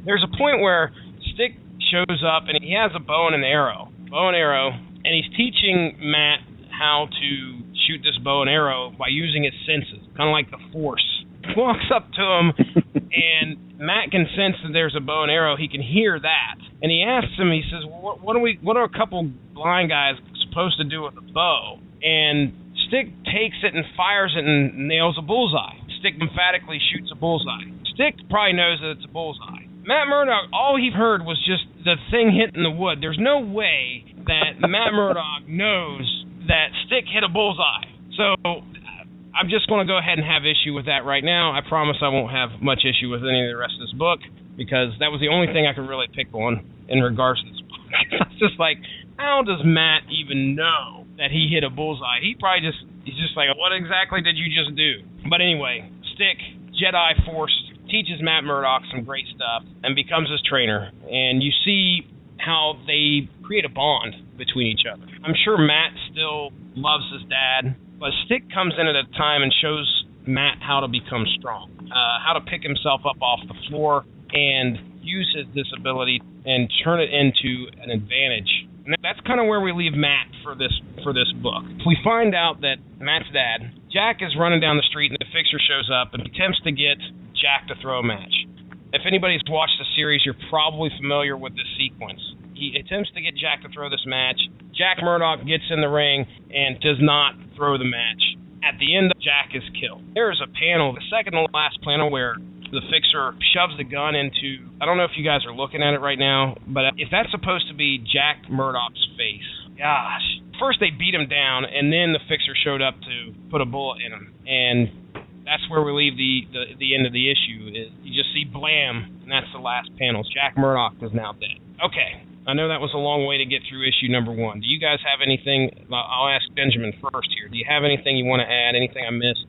[SPEAKER 3] There's a point where Stick shows up and he has a bow and arrow, and he's teaching Matt how to shoot this bow and arrow by using his senses, kind of like the Force. He walks up to him, and Matt can sense that there's a bow and arrow. He can hear that, and he asks him. He says, "What are a couple blind guys supposed to do with a bow?" And Stick takes it and fires it and nails a bullseye. Stick emphatically shoots a bullseye. Stick probably knows that it's a bullseye. Matt Murdock, all he heard was just the thing hitting the wood. There's no way that Matt Murdock knows that Stick hit a bullseye. So I'm just going to go ahead and have issue with that right now. I promise I won't have much issue with any of the rest of this book, because that was the only thing I could really pick on in regards to this book. It's just like, how does Matt even know that he hit a bullseye? He's just like, what exactly did you just do? But anyway, Stick, Jedi Force, teaches Matt Murdock some great stuff and becomes his trainer. And you see how they create a bond between each other. I'm sure Matt still loves his dad, but Stick comes in at a time and shows Matt how to become strong, how to pick himself up off the floor and use his disability and turn it into an advantage. And that's kind of where we leave Matt for this book. We find out that Matt's dad, Jack, is running down the street, and the Fixer shows up and attempts to get Jack to throw a match. If anybody's watched the series, you're probably familiar with this sequence. He attempts to get Jack to throw this match. Jack Murdock gets in the ring and does not throw the match. At the end, Jack is killed. There is a panel, the second to last panel, where the Fixer shoves the gun into, I don't know if you guys are looking at it right now, but if that's supposed to be Jack Murdock's face, gosh. First they beat him down, and then the Fixer showed up to put a bullet in him. And that's where we leave the end of the issue. You just see blam, and that's the last panel. Jack Murdock is now dead. Okay, I know that was a long way to get through issue number 1. Do you guys have anything? I'll ask Benjamin first here. Do you have anything you want to add? Anything I missed?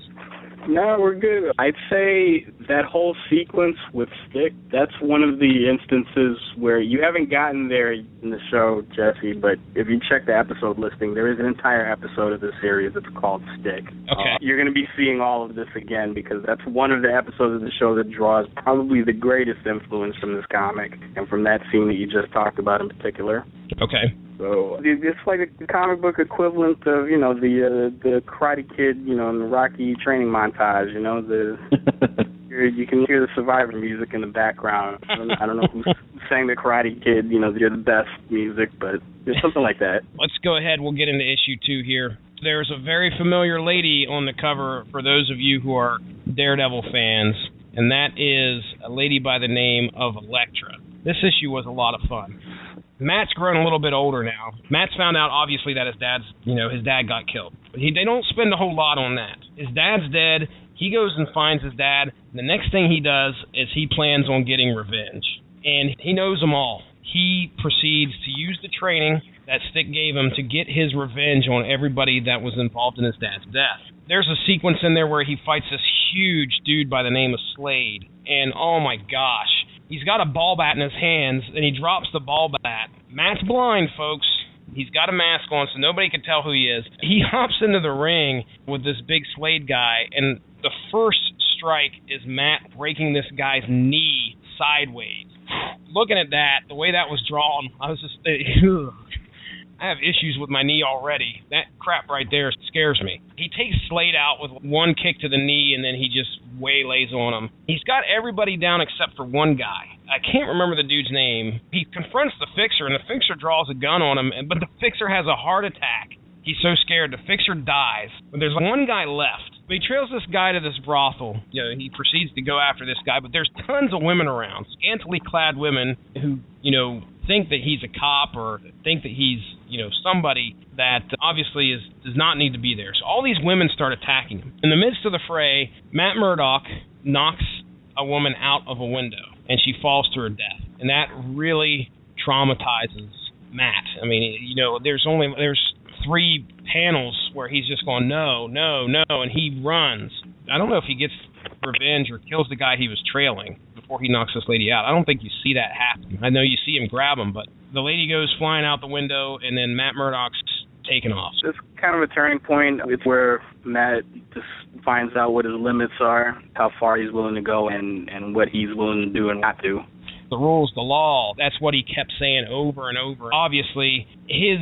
[SPEAKER 5] No, we're good. I'd say that whole sequence with Stick, that's one of the instances where you haven't gotten there in the show, Jesse, but if you check the episode listing, there is an entire episode of the series that's called Stick.
[SPEAKER 3] Okay.
[SPEAKER 5] You're going to be seeing all of this again, because that's one of the episodes of the show that draws probably the greatest influence from this comic and from that scene that you just talked about in particular.
[SPEAKER 3] Okay.
[SPEAKER 5] So it's like a comic book equivalent of, the Karate Kid, and the Rocky training montage, you can hear the Survivor music in the background. I don't know who sang the Karate Kid, you're the best music, but it's something like that.
[SPEAKER 3] Let's go ahead. We'll get into issue 2 here. There's a very familiar lady on the cover for those of you who are Daredevil fans, and that is a lady by the name of Elektra. This issue was a lot of fun. Matt's grown a little bit older now. Matt's found out, obviously, that his dad got killed. But they don't spend a whole lot on that. His dad's dead. He goes and finds his dad. The next thing he does is he plans on getting revenge. And he knows them all. He proceeds to use the training that Stick gave him to get his revenge on everybody that was involved in his dad's death. There's a sequence in there where he fights this huge dude by the name of Slade. And oh my gosh, he's got a ball bat in his hands, and he drops the ball bat. Matt's blind, folks. He's got a mask on, so nobody can tell who he is. He hops into the ring with this big Slade guy, and the first strike is Matt breaking this guy's knee sideways. Looking at that, the way that was drawn, I was just... I have issues with my knee already. That crap right there scares me. He takes Slade out with one kick to the knee, and then he just waylays on him. He's got everybody down except for one guy. I can't remember the dude's name. He confronts the Fixer, and the Fixer draws a gun on him, but the Fixer has a heart attack. He's so scared. The Fixer dies. But there's one guy left. But he trails this guy to this brothel. He proceeds to go after this guy, but there's tons of women around, scantily clad women who, think that he's a cop or think that he's, somebody that obviously does not need to be there. So all these women start attacking him. In the midst of the fray, Matt Murdock knocks a woman out of a window, and she falls to her death. And that really traumatizes Matt. I mean, there's 3 panels where he's just going, no, and he runs. I don't know if he gets revenge or kills the guy he was trailing before he knocks this lady out. I don't think you see that happen. I know you see him grab him, but the lady goes flying out the window, and then Matt Murdock's taken off.
[SPEAKER 5] It's kind of a turning point. It's where Matt just finds out what his limits are, how far he's willing to go, and what he's willing to do and not do.
[SPEAKER 3] The rules, the law, that's what he kept saying over and over. Obviously, his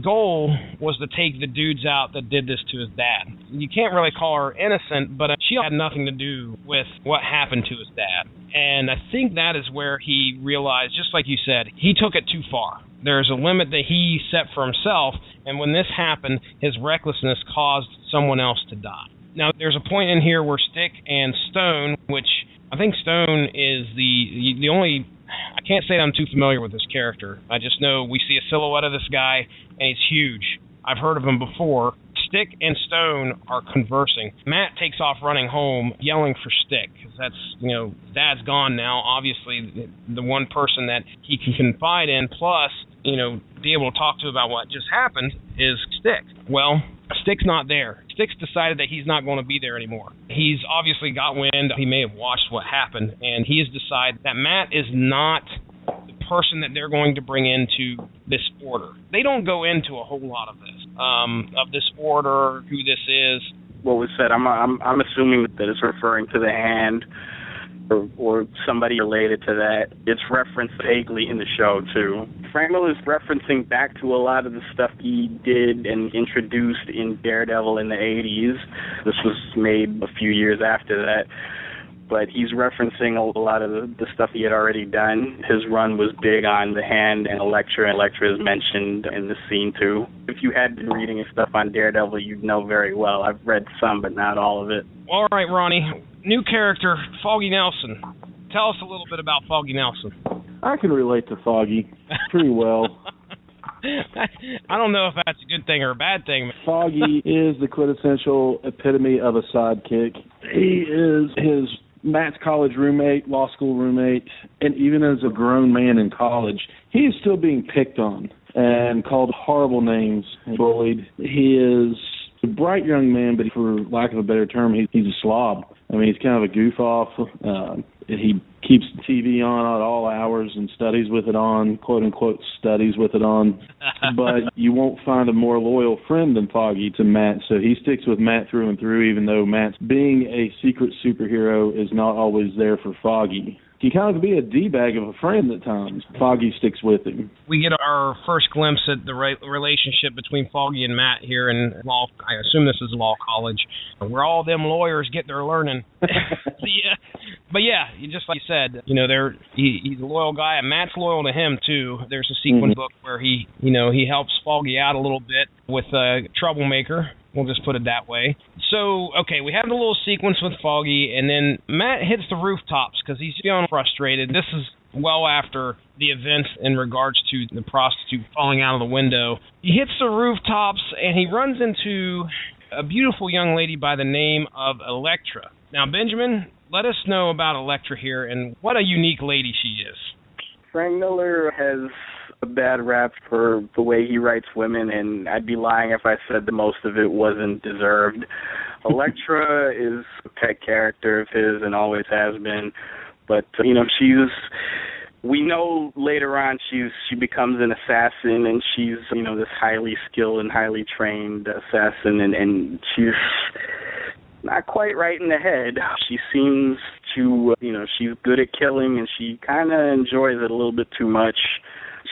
[SPEAKER 3] goal was to take the dudes out that did this to his dad. You can't really call her innocent, but she had nothing to do with what happened to his dad. And I think that is where he realized, just like you said, he took it too far. There's a limit that he set for himself, and when this happened, his recklessness caused someone else to die. Now, there's a point in here where Stick and Stone, which I think Stone is the only... I can't say that I'm too familiar with this character. I just know we see a silhouette of this guy, and he's huge. I've heard of him before. Stick and Stone are conversing. Matt takes off running home, yelling for Stick, because that's, Dad's gone now. Obviously, the one person that he can confide in, plus, be able to talk to about what just happened is Stick. Well, Stick's not there. Stick's decided that he's not going to be there anymore. He's obviously got wind. He may have watched what happened, and he has decided that Matt is not the person that they're going to bring into this order. They don't go into a whole lot of this order, who this is.
[SPEAKER 5] What was said, I'm assuming that it's referring to the Hand or somebody related to that. It's referenced vaguely in the show, too. Frank Miller is referencing back to a lot of the stuff he did and introduced in Daredevil in the 80s. This was made a few years after that. But he's referencing a lot of the stuff he had already done. His run was big on the Hand and Elektra. Elektra is mentioned in this scene, too. If you had been reading his stuff on Daredevil, you'd know very well. I've read some, but not all of it.
[SPEAKER 3] All right, Ronnie. New character, Foggy Nelson. Tell us a little bit about Foggy Nelson.
[SPEAKER 4] I can relate to Foggy pretty well.
[SPEAKER 3] I don't know if that's a good thing or a bad thing.
[SPEAKER 4] Foggy is the quintessential epitome of a sidekick. He is Matt's college roommate, law school roommate, and even as a grown man in college, he is still being picked on and called horrible names and bullied. He is a bright young man, but for lack of a better term, he's a slob. I mean, he's kind of a goof-off. He keeps the TV on at all hours and studies with it on, quote-unquote studies with it on. But you won't find a more loyal friend than Foggy to Matt, so he sticks with Matt through and through, even though Matt's being a secret superhero is not always there for Foggy. He kind of be a D-bag of a friend at times. Foggy sticks with him.
[SPEAKER 3] We get our first glimpse at the relationship between Foggy and Matt here in law. I assume this is law college, where all them lawyers get their learning. But yeah, just like you said, he's a loyal guy, and Matt's loyal to him too. There's a sequence book where he helps Foggy out a little bit with a troublemaker We'll just put it that way. So, okay, we have the little sequence with Foggy, and then Matt hits the rooftops because he's feeling frustrated. This is well after the events in regards to the prostitute falling out of the window. He hits the rooftops, and he runs into a beautiful young lady by the name of Elektra. Now, Benjamin, let us know about Elektra here and what a unique lady she is.
[SPEAKER 5] Frank Miller has a bad rap for the way he writes women, and I'd be lying if I said that most of it wasn't deserved. Elektra is a pet character of his and always has been, but we know later on she becomes an assassin, and she's this highly skilled and highly trained assassin, and she's not quite right in the head. She seems to she's good at killing, and she kind of enjoys it a little bit too much.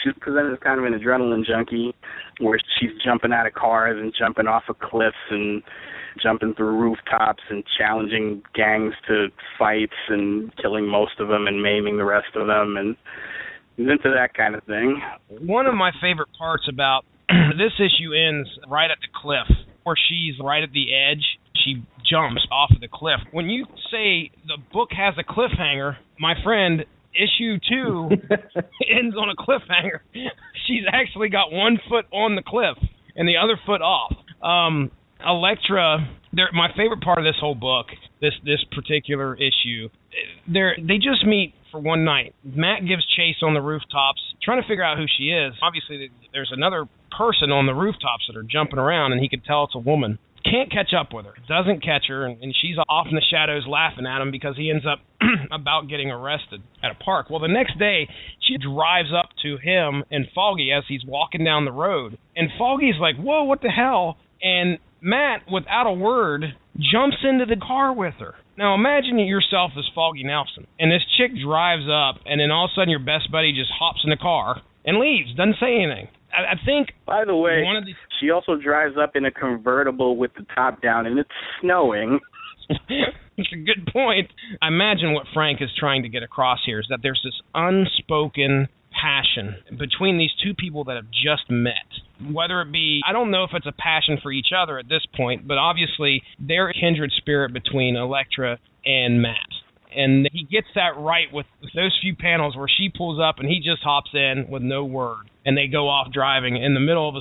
[SPEAKER 5] She's presented as kind of an adrenaline junkie, where she's jumping out of cars and jumping off of cliffs and jumping through rooftops and challenging gangs to fights and killing most of them and maiming the rest of them, and he's into that kind of thing.
[SPEAKER 3] One of my favorite parts about this issue ends right at the cliff, where she's right at the edge. She jumps off of the cliff. When you say the book has a cliffhanger, my friend, issue 2 ends on a cliffhanger. She's actually got one foot on the cliff and the other foot off. Elektra, my favorite part of this whole book, this particular issue, they just meet for one night. Matt gives chase on the rooftops, trying to figure out who she is. Obviously, there's another person on the rooftops that are jumping around, and he can tell it's a woman. Can't catch up with her. Doesn't catch her, and she's off in the shadows laughing at him because he ends up about getting arrested at a park. Well, the next day, she drives up to him and Foggy as he's walking down the road. And Foggy's like, whoa, what the hell? And Matt, without a word, jumps into the car with her. Now, imagine yourself as Foggy Nelson, and this chick drives up, and then all of a sudden your best buddy just hops in the car and leaves, doesn't say anything. I think...
[SPEAKER 5] By the way, she also drives up in a convertible with the top down, and it's snowing.
[SPEAKER 3] It's a good point. I imagine what Frank is trying to get across here is that there's this unspoken passion between these two people that have just met. Whether it be, I don't know if it's a passion for each other at this point, but obviously they're a kindred spirit between Elektra and Matt. And he gets that right with those few panels where she pulls up and he just hops in with no word. And they go off driving in the middle of a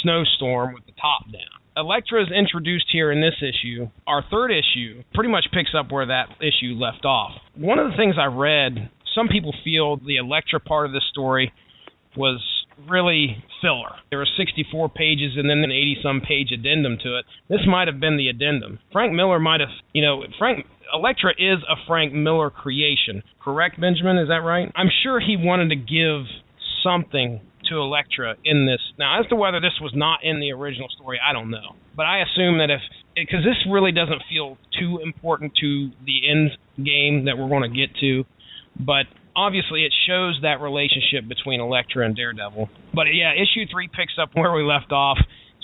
[SPEAKER 3] snowstorm with the top down. Elektra is introduced here in this issue. Our third issue pretty much picks up where that issue left off. One of the things I read, some people feel the Elektra part of the story was really filler. There were 64 pages and then an 80-some page addendum to it. This might have been the addendum. Frank Miller might have, Elektra is a Frank Miller creation. Correct, Benjamin? Is that right? I'm sure he wanted to give something to Elektra in this. Now, as to whether this was not in the original story, I don't know. But I assume that because this really doesn't feel too important to the end game that we're going to get to, but obviously it shows that relationship between Elektra and Daredevil. But yeah, issue 3 picks up where we left off.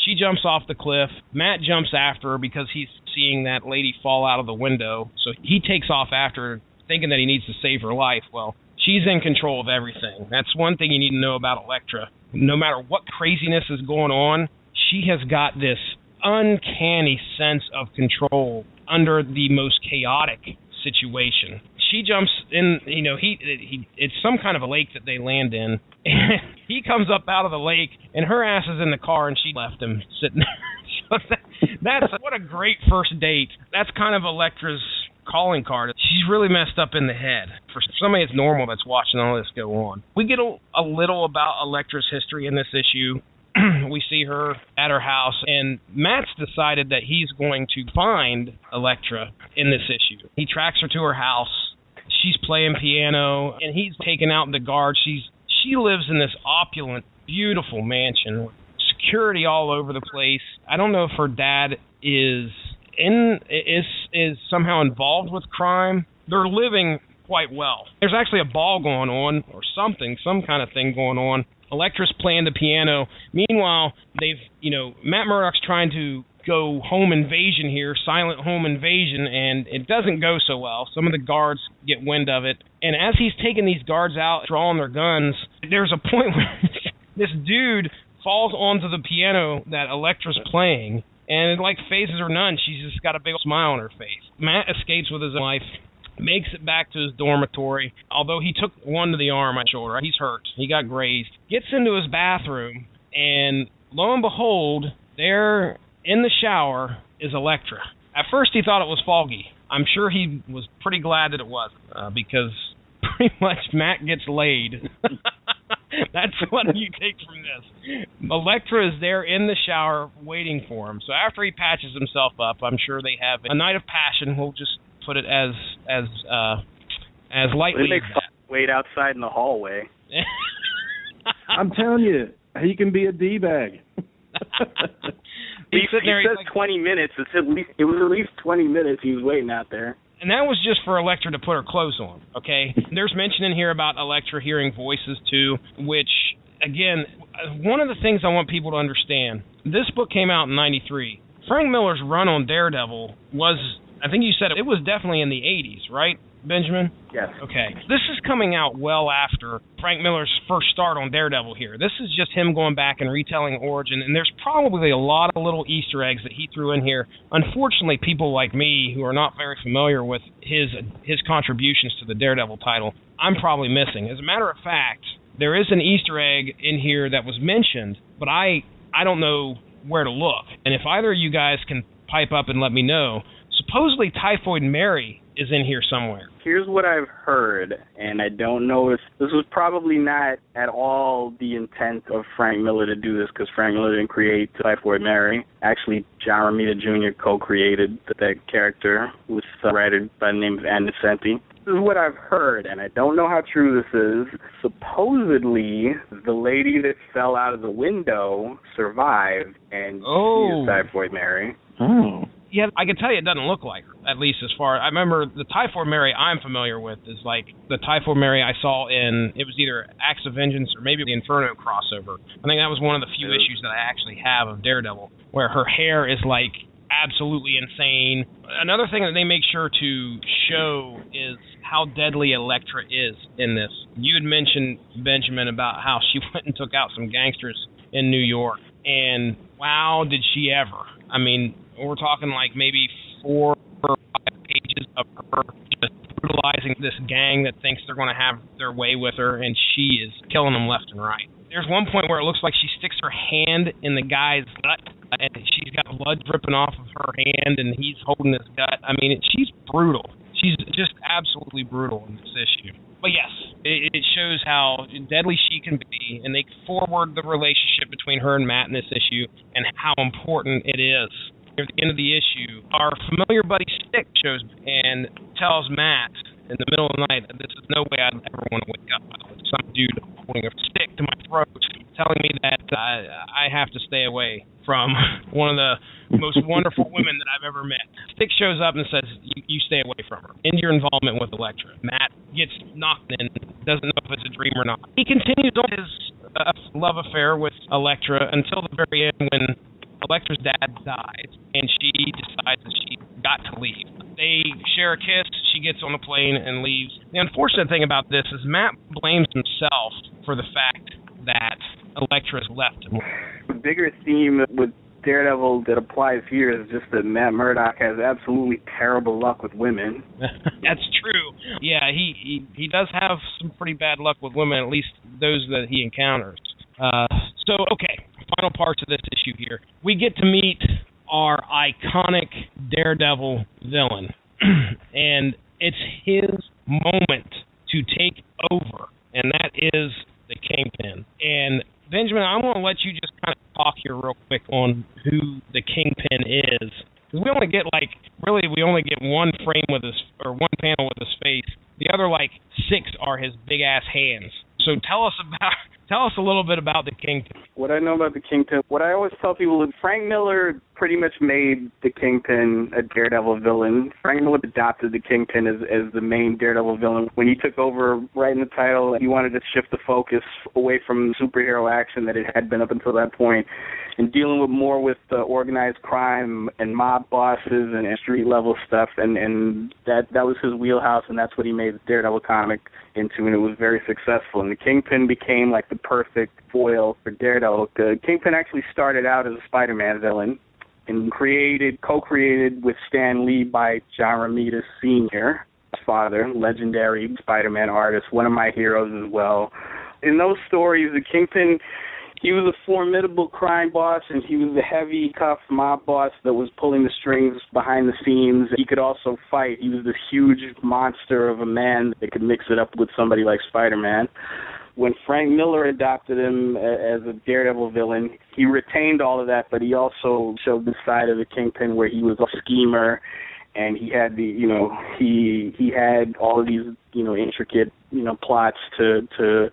[SPEAKER 3] She jumps off the cliff. Matt jumps after her because he's seeing that lady fall out of the window. So he takes off after her, thinking that he needs to save her life. Well, she's in control of everything. That's one thing you need to know about Elektra. No matter what craziness is going on, she has got this uncanny sense of control under the most chaotic situation. She jumps in, it's some kind of a lake that they land in. And he comes up out of the lake, and her ass is in the car, and she left him sitting there. So that's what a great first date. That's kind of Elektra's calling card. She's really messed up in the head. For somebody that's normal that's watching all this go on. We get a little about Elektra's history in this issue. We see her at her house, and Matt's decided that he's going to find Elektra in this issue. He tracks her to her house. She's playing piano, and he's taking out the guard. She lives in this opulent, beautiful mansion with security all over the place. I don't know if her dad is somehow involved with crime. They're living quite well. There's actually a ball going on or something, some kind of thing going on. Elektra's playing the piano. Meanwhile, Matt Murdock's trying to go home invasion here, silent home invasion, and it doesn't go so well. Some of the guards get wind of it. And as he's taking these guards out, drawing their guns, there's a point where this dude falls onto the piano that Elektra's playing, and it like phases her none. She's just got a big smile on her face. Matt escapes with his life, makes it back to his dormitory, although he took one to the arm on shoulder. He's hurt. He got grazed. Gets into his bathroom, and lo and behold, there in the shower is Elektra. At first he thought it was Foggy. I'm sure he was pretty glad that it wasn't, because pretty much Matt gets laid. That's what you take from this. Elektra is there in the shower waiting for him. So after he patches himself up, I'm sure they have a night of passion. We'll just put it as lightly
[SPEAKER 5] they
[SPEAKER 3] as that.
[SPEAKER 5] Wait outside in the hallway.
[SPEAKER 4] I'm telling you, he can be a D-bag.
[SPEAKER 3] He
[SPEAKER 5] says 20 minutes. It was at least 20 minutes he was waiting out there.
[SPEAKER 3] And that was just for Elektra to put her clothes on, okay? There's mention in here about Elektra hearing voices, too, which, again, one of the things I want people to understand, this book came out in 93. Frank Miller's run on Daredevil was, I think you said it was definitely in the 80s, right, Benjamin?
[SPEAKER 5] Yes.
[SPEAKER 3] Okay. This is coming out well after Frank Miller's first start on Daredevil here. This is just him going back and retelling origin, and there's probably a lot of little Easter eggs that he threw in here. Unfortunately, people like me who are not very familiar with his contributions to the Daredevil title, I'm probably missing. As a matter of fact, there is an Easter egg in here that was mentioned, but I don't know where to look. And if either of you guys can pipe up and let me know, supposedly Typhoid Mary is in here somewhere.
[SPEAKER 5] Here's what I've heard, and I don't know if this was probably not at all the intent of Frank Miller to do this, because Frank Miller didn't create Typhoid Mary. Actually, John Romita Jr. co-created that character with a writer by the name of Ann Nesenti. This is what I've heard, and I don't know how true this is. Supposedly, the lady that fell out of the window survived, and she is Typhoid Mary.
[SPEAKER 4] Oh.
[SPEAKER 3] Yeah, I can tell you it doesn't look like her, at least as far... I remember the Typhoid Mary I'm familiar with is like the Typhoid Mary I saw in... It was either Acts of Vengeance or maybe the Inferno crossover. I think that was one of the few issues that I actually have of Daredevil, where her hair is like absolutely insane. Another thing that they make sure to show is how deadly Elektra is in this. You had mentioned, Benjamin, about how she went and took out some gangsters in New York, and wow, did she ever. I mean, we're talking like maybe 4 or 5 pages of her just brutalizing this gang that thinks they're going to have their way with her, and she is killing them left and right. There's one point where it looks like she sticks her hand in the guy's gut, and she's got blood dripping off of her hand, and he's holding his gut. I mean, she's brutal. She's just absolutely brutal in this issue. But yes, it shows how deadly she can be, and they forward the relationship between her and Matt in this issue, and how important it is. At the end of the issue, our familiar buddy Stick shows and tells Matt in the middle of the night that this is no way I'd ever want to wake up with some dude holding a stick to my throat, telling me that I have to stay away from one of the most wonderful women that I've ever met. Stick shows up and says, you stay away from her. End your involvement with Elektra. Matt gets knocked in, doesn't know if it's a dream or not. He continues on his love affair with Elektra until the very end when Elektra's dad dies, and she decides that she's got to leave. They share a kiss, she gets on a plane and leaves. The unfortunate thing about this is Matt blames himself for the fact that Elektra's left him.
[SPEAKER 5] The bigger theme with Daredevil that applies here is just that Matt Murdock has absolutely terrible luck with women.
[SPEAKER 3] That's true. Yeah, he does have some pretty bad luck with women, at least those that he encounters. Okay, final parts of this issue here. We get to meet our iconic Daredevil villain, and it's his moment to take over, and that is the Kingpin. And Benjamin, I want to let you just kind of talk here real quick on who the Kingpin is, because we only get one frame with his, or one panel with his face. The other 6 are his big ass hands. So tell us a little bit about the Kingpin.
[SPEAKER 5] What I know about the Kingpin, what I always tell people is Frank Miller pretty much made the Kingpin a Daredevil villain. Frank Miller adopted the Kingpin as the main Daredevil villain. When he took over writing the title, he wanted to shift the focus away from superhero action that it had been up until that point, and dealing with organized crime and mob bosses and street level stuff, and that was his wheelhouse, and that's what he made the Daredevil comic into, and it was very successful. And the Kingpin became the perfect foil for Daredevil. The Kingpin actually started out as a Spider-Man villain, and co-created with Stan Lee by John Romita Jr., his father, legendary Spider-Man artist, one of my heroes as well. In those stories, the Kingpin, he was a formidable crime boss, and he was the heavy, tough mob boss that was pulling the strings behind the scenes. He could also fight. He was this huge monster of a man that could mix it up with somebody like Spider-Man. When Frank Miller adopted him as a Daredevil villain, he retained all of that, but he also showed the side of the Kingpin where he was a schemer, and he had he had all of these, intricate, plots to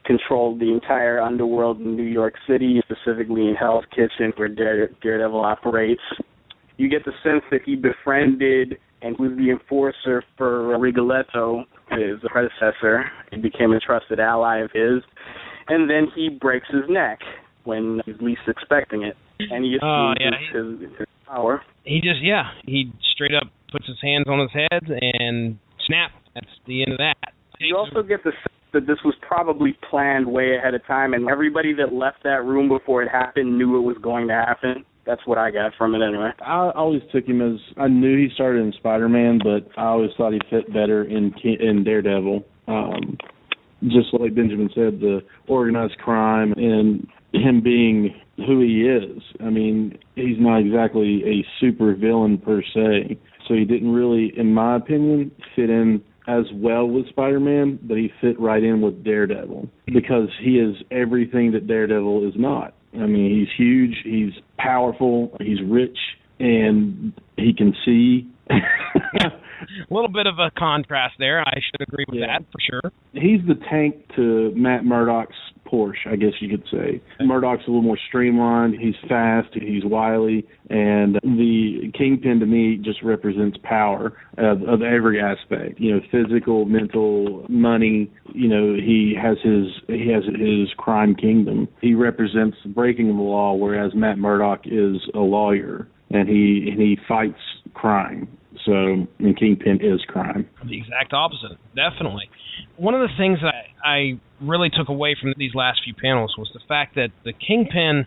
[SPEAKER 5] control the entire underworld in New York City, specifically in Hell's Kitchen, where Daredevil operates. You get the sense that he befriended and was the enforcer for Rigoletto, his predecessor. He became a trusted ally of his. And then he breaks his neck when he's least expecting it. And he assumes his power.
[SPEAKER 3] He straight up puts his hands on his head and snap. That's the end of that.
[SPEAKER 5] You also get the sense that this was probably planned way ahead of time, and everybody that left that room before it happened knew it was going to happen. That's what I got from it anyway.
[SPEAKER 4] I always took him as, I knew he started in Spider-Man, but I always thought he fit better in Daredevil. Just like Benjamin said, the organized crime and him being who he is. I mean, he's not exactly a super villain per se, so he didn't really, in my opinion, fit in as well with Spider-Man, but he fit right in with Daredevil because he is everything that Daredevil is not. I mean, he's huge, he's powerful, he's rich, and he can see.
[SPEAKER 3] A little bit of a contrast there. I should agree with that for sure.
[SPEAKER 4] He's the tank to Matt Murdock's Porsche, I guess you could say. Murdock's a little more streamlined. He's fast. He's wily. And the Kingpin, to me, just represents power of every aspect. Physical, mental, money. He has his crime kingdom. He represents breaking the law, whereas Matt Murdock is a lawyer, and he fights crime. So, and Kingpin is crime.
[SPEAKER 3] The exact opposite, definitely. One of the things that I really took away from these last few panels was the fact that the Kingpin,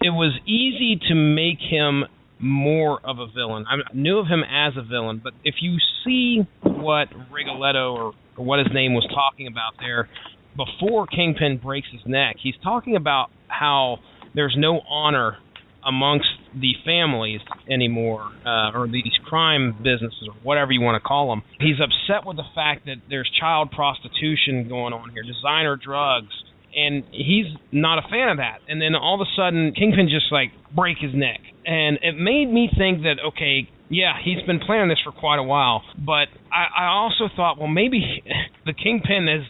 [SPEAKER 3] it was easy to make him more of a villain. I knew of him as a villain, but if you see what Rigoletto or what his name was talking about there, before Kingpin breaks his neck, he's talking about how there's no honor amongst the families anymore, or these crime businesses, or whatever you want to call them. He's upset with the fact that there's child prostitution going on here, designer drugs, and he's not a fan of that. And then all of a sudden, Kingpin just break his neck. And it made me think that, okay, yeah, he's been planning this for quite a while, but I also thought, well, maybe the Kingpin is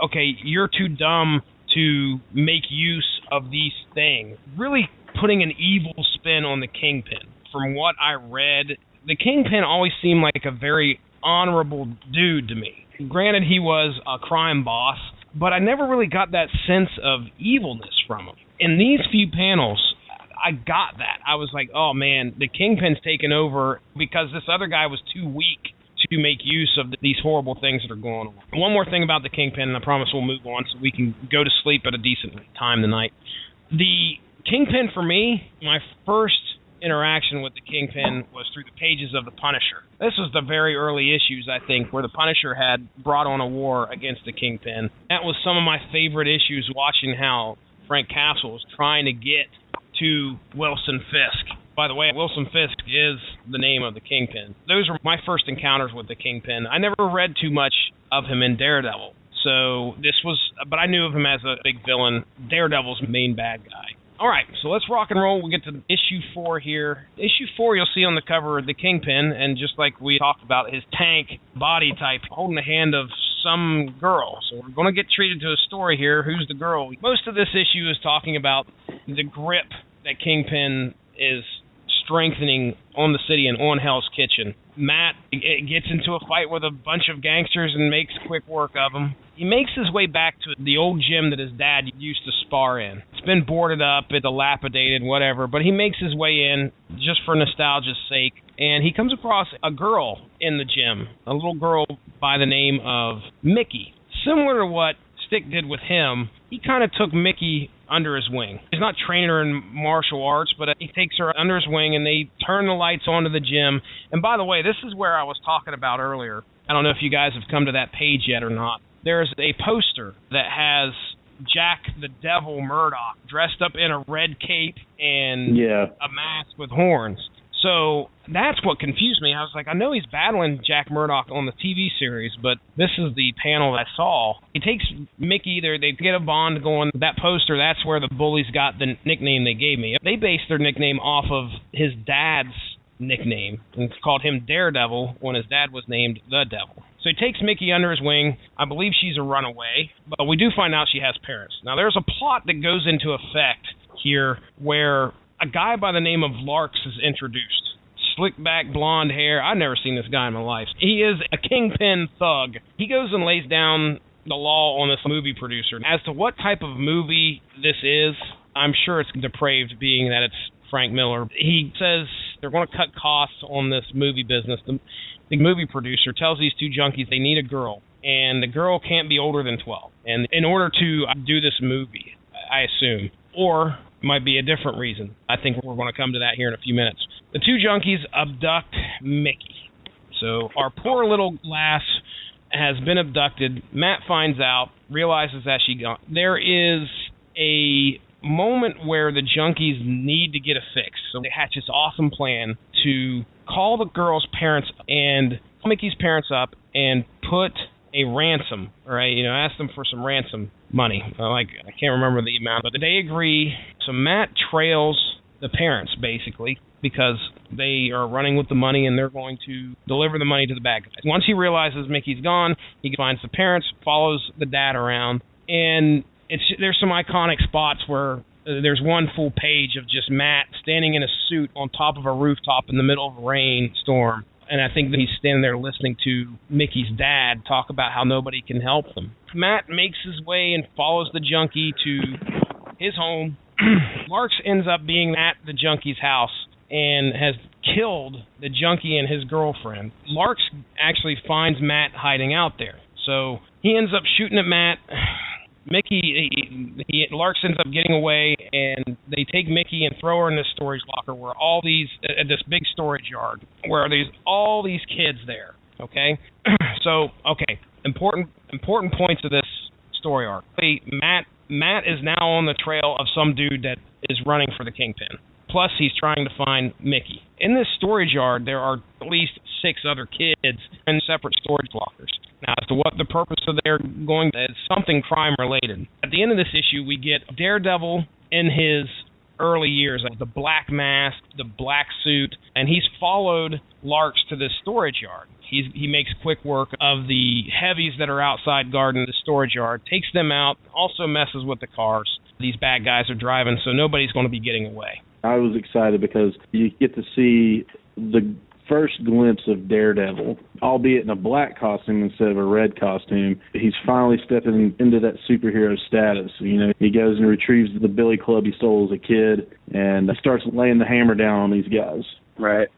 [SPEAKER 3] okay, you're too dumb to make use of these things. Really putting an evil spin on the Kingpin. From what I read, the Kingpin always seemed like a very honorable dude to me. Granted, he was a crime boss, but I never really got that sense of evilness from him. In these few panels, I got that. I was like, oh man, the Kingpin's taken over because this other guy was too weak to make use of these horrible things that are going on. One more thing about the Kingpin, and I promise we'll move on so we can go to sleep at a decent time tonight. The Kingpin, for me, my first interaction with the Kingpin was through the pages of The Punisher. This was the very early issues, I think, where the Punisher had brought on a war against the Kingpin. That was some of my favorite issues, watching how Frank Castle was trying to get to Wilson Fisk. By the way, Wilson Fisk is the name of the Kingpin. Those were my first encounters with the Kingpin. I never read too much of him in Daredevil, but I knew of him as a big villain, Daredevil's main bad guy. All right, so let's rock and roll. We'll get to issue 4 here. Issue 4, you'll see on the cover the Kingpin, and just like we talked about, his tank body type holding the hand of some girl. So we're going to get treated to a story here. Who's the girl? Most of this issue is talking about the grip that Kingpin is strengthening on the city and on Hell's Kitchen. Matt gets into a fight with a bunch of gangsters and makes quick work of them. He makes his way back to the old gym that his dad used to spar in. It's been boarded up, it's dilapidated, whatever, but he makes his way in just for nostalgia's sake, and he comes across a girl in the gym, a little girl by the name of Mickey. Similar to what Stick did with him, he kind of took Mickey under his wing. He's not training her in martial arts, but he takes her under his wing, and they turn the lights on to the gym. And by the way, this is where I was talking about earlier. I don't know if you guys have come to that page yet or not. There's a poster that has Jack the Devil Murdock dressed up in a red cape and a mask with horns. So that's what confused me. I was like, I know he's battling Jack Murdock on the TV series, but this is the panel I saw. He takes Mickey there. They get a bond going. That poster, that's where the bullies got the nickname they gave me. They based their nickname off of his dad's nickname and called him Daredevil when his dad was named the Devil. So he takes Mickey under his wing. I believe she's a runaway, but we do find out she has parents. Now, there's a plot that goes into effect here where a guy by the name of Larks is introduced. Slick back, blonde hair. I've never seen this guy in my life. He is a kingpin thug. He goes and lays down the law on this movie producer. As to what type of movie this is, I'm sure it's depraved, being that it's Frank Miller. He says they're going to cut costs on this movie business. The movie producer tells these two junkies they need a girl, and the girl can't be older than 12. And in order to do this movie, I assume, or might be a different reason. I think we're going to come to that here in a few minutes. The two junkies abduct Mickey. So our poor little lass has been abducted. Matt finds out, realizes that she gone. There is a moment where the junkies need to get a fix. So they hatch this awesome plan to call the girl's parents and Mickey's parents up and put a ransom, right? Ask them for some ransom money. I can't remember the amount, but they agree. So Matt trails the parents, basically, because they are running with the money and they're going to deliver the money to the bad guys. Once he realizes Mickey's gone, he finds the parents, follows the dad around, and there's some iconic spots where there's one full page of just Matt standing in a suit on top of a rooftop in the middle of a rainstorm. And I think that he's standing there listening to Mickey's dad talk about how nobody can help them. Matt makes his way and follows the junkie to his home. Larks ends up being at the junkie's house and has killed the junkie and his girlfriend. Larks actually finds Matt hiding out there. So he ends up shooting at Matt. Larks ends up getting away, and they take Mickey and throw her in this storage locker where this big storage yard where there's all these kids there. Okay, important points of this story arc. Matt is now on the trail of some dude that is running for the Kingpin. Plus, he's trying to find Mickey. In this storage yard, there are at least 6 other kids in separate storage lockers. Now, as to what the purpose of their going, is something crime-related. At the end of this issue, we get Daredevil in his early years, like the black mask, the black suit, and he's followed Larks to this storage yard. He makes quick work of the heavies that are outside guarding the storage yard, takes them out, also messes with the cars these bad guys are driving, so nobody's going to be getting away.
[SPEAKER 4] I was excited because you get to see the first glimpse of Daredevil, albeit in a black costume instead of a red costume. He's finally stepping into that superhero status. He goes and retrieves the billy club he stole as a kid and starts laying the hammer down on these guys.
[SPEAKER 5] Right.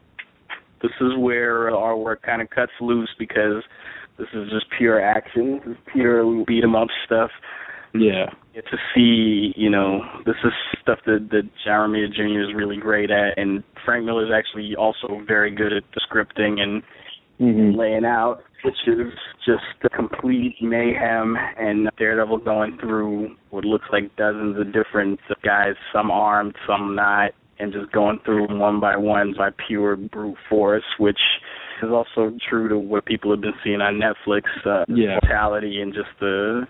[SPEAKER 5] This is where our work kind of cuts loose because this is just pure action, this is pure beat-em-up stuff.
[SPEAKER 4] Yeah.
[SPEAKER 5] Get to see, this is stuff that John Romita Jr. is really great at, and Frank Miller is actually also very good at the scripting and laying out, which is just the complete mayhem, and Daredevil going through what looks like dozens of different guys, some armed, some not, and just going through them one by one by pure brute force, which is also true to what people have been seeing on Netflix, brutality and just the,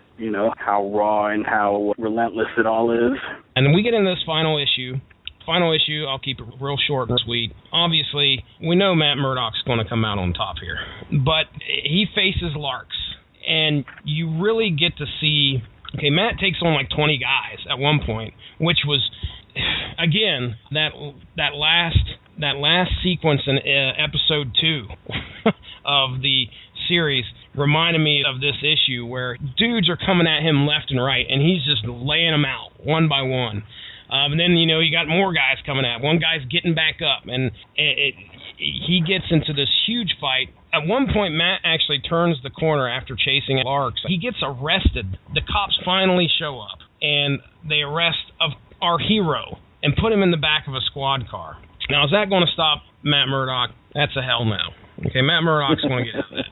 [SPEAKER 5] how raw and how relentless it all is.
[SPEAKER 3] And then we get into this final issue. I'll keep it real short and sweet. Obviously, we know Matt Murdock's going to come out on top here, but he faces Larks, and you really get to see, Matt takes on like 20 guys at one point, which was, again, that last sequence in episode 2 of the series reminded me of this issue where dudes are coming at him left and right, and he's just laying them out one by one. And then, you got more guys coming at him. One guy's getting back up, and he gets into this huge fight. At one point, Matt actually turns the corner after chasing Larks. He gets arrested. The cops finally show up, and they arrest our hero and put him in the back of a squad car. Now, is that going to stop Matt Murdock? That's a hell no. Okay, Matt Murdock's going to get out of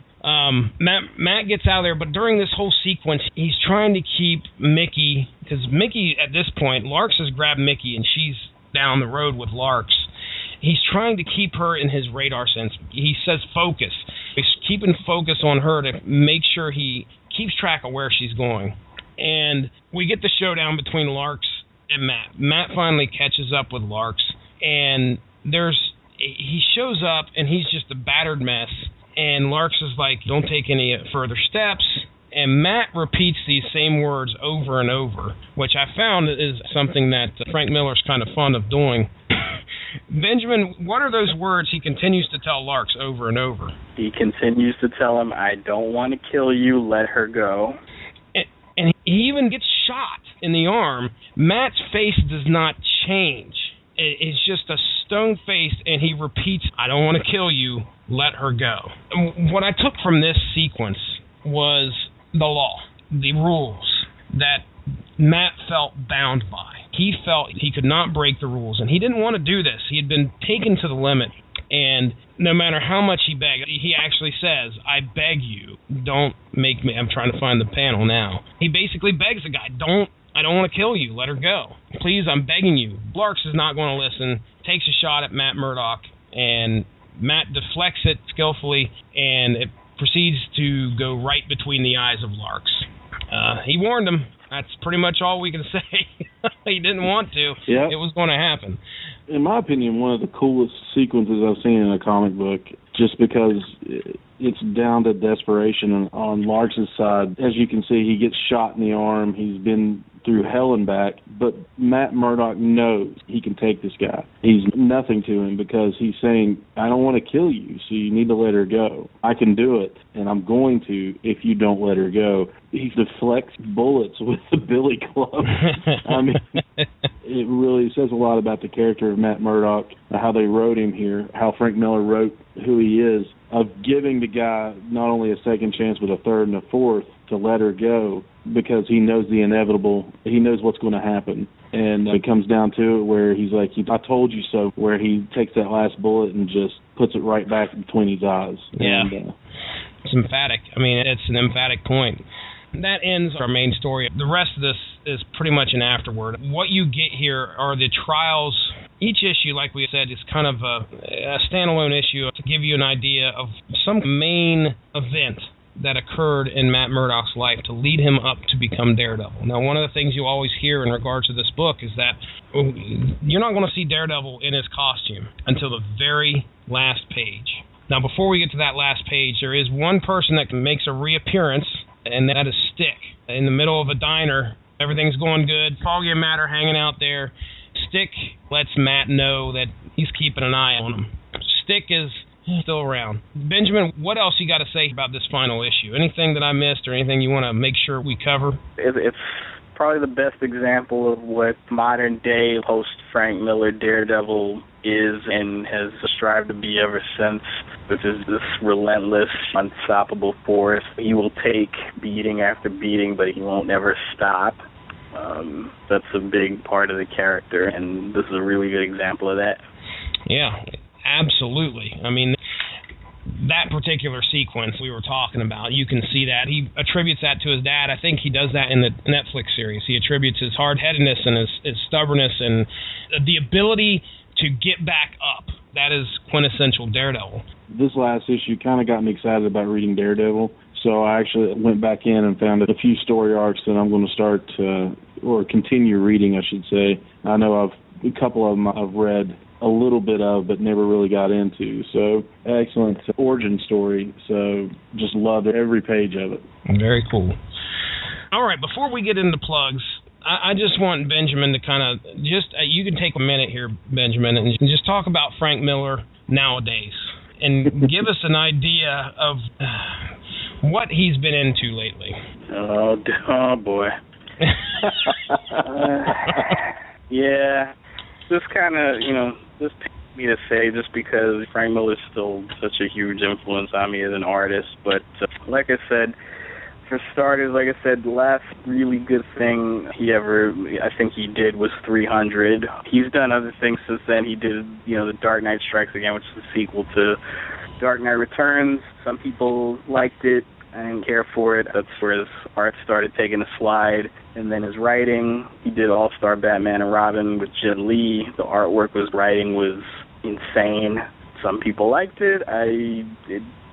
[SPEAKER 3] that. Matt gets out of there, but during this whole sequence, he's trying to keep Mickey, because Mickey, at this point, Larks has grabbed Mickey, and she's down the road with Larks. He's trying to keep her in his radar sense. He says focus. He's keeping focus on her to make sure he keeps track of where she's going. And we get the showdown between Larks and Matt. Matt finally catches up with Larks, and he shows up, and he's just a battered mess. And Larks is like, don't take any further steps. And Matt repeats these same words over and over, which I found is something that Frank Miller's kind of fond of doing. Benjamin, what are those words he continues to tell Larks over and over?
[SPEAKER 5] He continues to tell him, I don't want to kill you, let her go.
[SPEAKER 3] And he even gets shot in the arm. Matt's face does not change. It's just a stone face, and he repeats, I don't want to kill you, let her go. What I took from this sequence was the law, the rules that Matt felt bound by. He felt he could not break the rules, and he didn't want to do this. He had been taken to the limit, and no matter how much he begged, he actually says, I beg you, don't make me, I'm trying to find the panel now. He basically begs the guy, I don't want to kill you, let her go. Please, I'm begging you. Larks is not going to listen, takes a shot at Matt Murdock, and Matt deflects it skillfully, and it proceeds to go right between the eyes of Larks. He warned him. That's pretty much all we can say. He didn't want to. Yep. It was going to happen.
[SPEAKER 4] In my opinion, one of the coolest sequences I've seen in a comic book, just because it's down to desperation on Larks' side. As you can see, he gets shot in the arm. He's been through hell and back, but Matt Murdock knows he can take this guy. He's nothing to him because he's saying, I don't want to kill you, so you need to let her go. I can do it, and I'm going to if you don't let her go. He deflects bullets with the billy club. I mean, it really says a lot about the character of Matt Murdock, how they wrote him here, how Frank Miller wrote who he is, of giving the guy not only a second chance but a third and a fourth to let her go, because he knows the inevitable. He knows what's going to happen. And it comes down to it where he's like, I told you so, where he takes that last bullet and just puts it right back between his eyes.
[SPEAKER 3] Yeah.
[SPEAKER 4] And,
[SPEAKER 3] it's emphatic. I mean, it's an emphatic point. That ends our main story. The rest of this is pretty much an afterword. What you get here are the trials. Each issue, like we said, is kind of a standalone issue to give you an idea of some main event that occurred in Matt Murdock's life to lead him up to become Daredevil. Now, one of the things you always hear in regards to this book is that you're not going to see Daredevil in his costume until the very last page. Now, before we get to that last page, there is one person that makes a reappearance, and that is Stick. In the middle of a diner, everything's going good, Foggy and Matt are hanging out there. Stick lets Matt know that he's keeping an eye on him. Stick is still around. Benjamin, what else you got to say about this final issue? Anything that I missed or anything you want to make sure we cover?
[SPEAKER 5] It's probably the best example of what modern day post Frank Miller Daredevil is and has strived to be ever since, which is this relentless, unstoppable force. He will take beating after beating, but he won't ever stop. That's a big part of the character, and this is a really good example of that.
[SPEAKER 3] Yeah, absolutely. I mean, that particular sequence we were talking about, you can see that. He attributes that to his dad. I think he does that in the Netflix series. He attributes his hard-headedness and his stubbornness and the ability to get back up. That is quintessential Daredevil.
[SPEAKER 4] This last issue kind of got me excited about reading Daredevil, so I actually went back in and found a few story arcs that I'm going to start or continue reading, I should say. I know a couple of them I've read a little bit of, but never really got into. So, excellent origin story. So, just loved every page of it.
[SPEAKER 3] Very cool. All right, before we get into plugs, I just want Benjamin to kind of you can take a minute here, Benjamin, and just talk about Frank Miller nowadays and give us an idea of what he's been into lately.
[SPEAKER 5] Oh boy. Yeah. This kind of, this pains me to say just because Frank Miller's still such a huge influence on me as an artist. But like I said, For starters, like I said, the last really good thing I think he did was 300. He's done other things since then. He did, The Dark Knight Strikes Again, which is a sequel to Dark Knight Returns. Some people liked it. I didn't care for it. That's where his art started taking a slide. And then his writing, he did All-Star Batman and Robin with Jim Lee. The artwork writing was insane. Some people liked it. I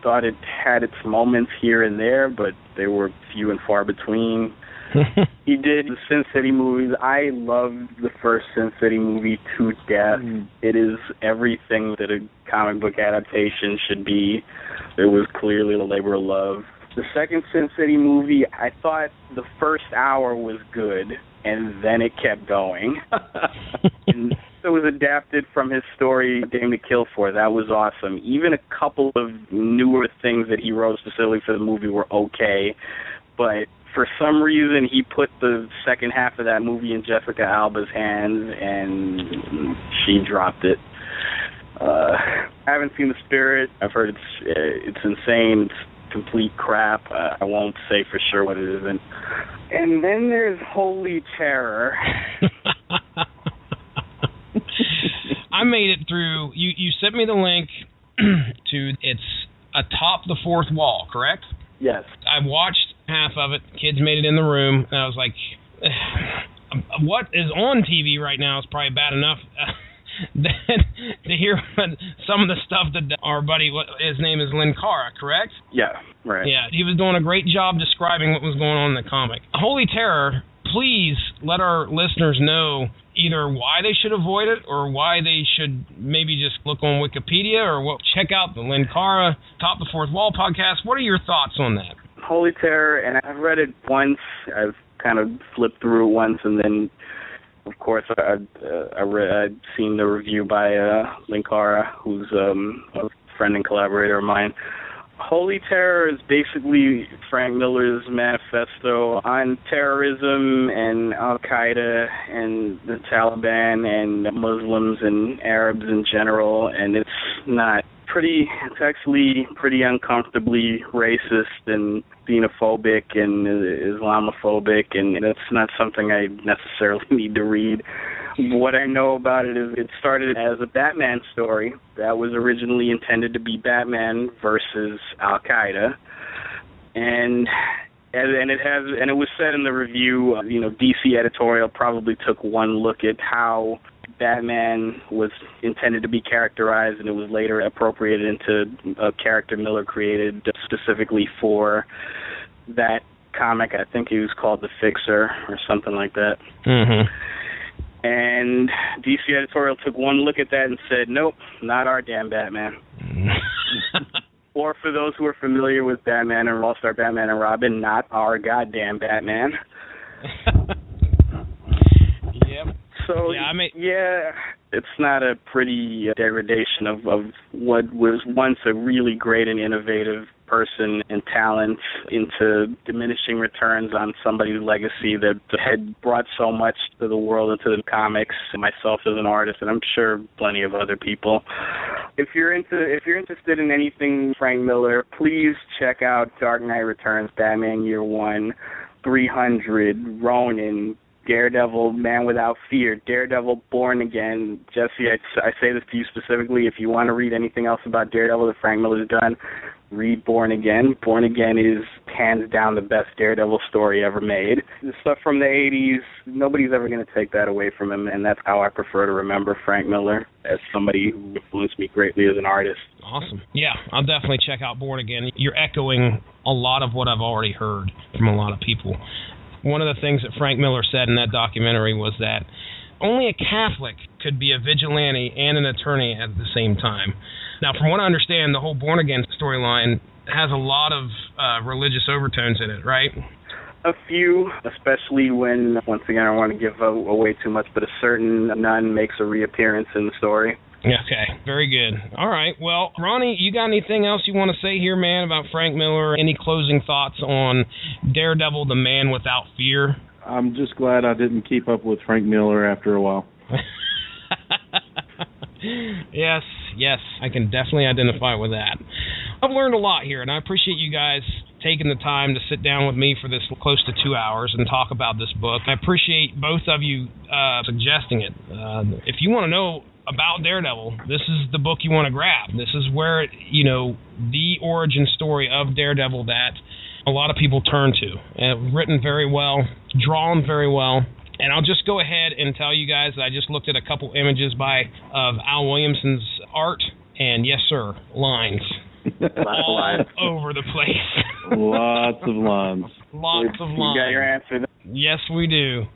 [SPEAKER 5] thought it had its moments here and there, but they were few and far between. He did the Sin City movies. I loved the first Sin City movie to death. It is everything that a comic book adaptation should be. It was clearly a labor of love. The second Sin City movie, I thought the first hour was good, and then it kept going. And it was adapted from his story, Game to Kill For. That was awesome. Even a couple of newer things that he wrote specifically for the movie were okay, but for some reason he put the second half of that movie in Jessica Alba's hands, and she dropped it. I haven't seen The Spirit. I've heard it's insane. It's complete crap. I won't say for sure what it is. And then there's Holy Terror.
[SPEAKER 3] I made it through. You sent me the link to it's Atop the Fourth Wall, correct?
[SPEAKER 5] Yes. I
[SPEAKER 3] watched half of it. Kids made it in the room, and I was like, what is on TV right now is probably bad enough. Then to hear some of the stuff that our buddy, his name is Linkara, correct?
[SPEAKER 5] Yeah, right.
[SPEAKER 3] Yeah, he was doing a great job describing what was going on in the comic. Holy Terror, please let our listeners know either why they should avoid it or why they should maybe just look on Wikipedia or check out the Linkara Top the Fourth Wall podcast. What are your thoughts on that?
[SPEAKER 5] Holy Terror, and I've read it once. I've kind of flipped through it once, and then of course, I'd seen the review by Linkara, who's a friend and collaborator of mine. Holy Terror is basically Frank Miller's manifesto on terrorism and Al-Qaeda and the Taliban and Muslims and Arabs in general, and it's actually pretty uncomfortably racist and xenophobic and Islamophobic, and it's not something I necessarily need to read. What I know about it is it started as a Batman story that was originally intended to be Batman versus Al-Qaeda, and it was said in the review, DC editorial probably took one look at how Batman was intended to be characterized, and it was later appropriated into a character Miller created specifically for that comic. I think he was called The Fixer or something like that. Mm-hmm. And DC editorial took one look at that and said, nope, not our damn Batman. Or for those who are familiar with Batman and All-Star Batman and Robin, not our goddamn Batman.
[SPEAKER 3] Yep.
[SPEAKER 5] So, it's not a pretty degradation of what was once a really great and innovative person and talent into diminishing returns on somebody's legacy that had brought so much to the world and to the comics, myself as an artist, and I'm sure plenty of other people. If you're interested in anything Frank Miller, please check out Dark Knight Returns, Batman Year One, 300, Ronin, Daredevil, Man Without Fear, Daredevil, Born Again. Jesse, I say this to you specifically. If you want to read anything else about Daredevil that Frank Miller's done, read Born Again. Born Again is hands down the best Daredevil story ever made. The stuff from the 80s, nobody's ever going to take that away from him, and that's how I prefer to remember Frank Miller, as somebody who influenced me greatly as an artist.
[SPEAKER 3] Awesome. Yeah, I'll definitely check out Born Again. You're echoing a lot of what I've already heard from a lot of people. One of the things that Frank Miller said in that documentary was that only a Catholic could be a vigilante and an attorney at the same time. Now, from what I understand, the whole Born Again storyline has a lot of religious overtones in it, right?
[SPEAKER 5] A few, especially when, once again, I don't want to give away too much, but a certain nun makes a reappearance in the story.
[SPEAKER 3] Okay, very good. All right, well, Ronnie, you got anything else you want to say here, man, about Frank Miller? Any closing thoughts on Daredevil, the Man Without Fear?
[SPEAKER 4] I'm just glad I didn't keep up with Frank Miller after a while.
[SPEAKER 3] Yes, I can definitely identify with that. I've learned a lot here, and I appreciate you guys taking the time to sit down with me for this close to 2 hours and talk about this book. I appreciate both of you suggesting it. If you want to know about Daredevil, this is the book you want to grab. This is where, the origin story of Daredevil that a lot of people turn to. Written very well, drawn very well. And I'll just go ahead and tell you guys that I just looked at a couple images of Al Williamson's art, and yes, sir, lines. All over the place.
[SPEAKER 4] Lots of lines.
[SPEAKER 3] Lots of lines.
[SPEAKER 5] You got your answer.
[SPEAKER 3] Yes, we do.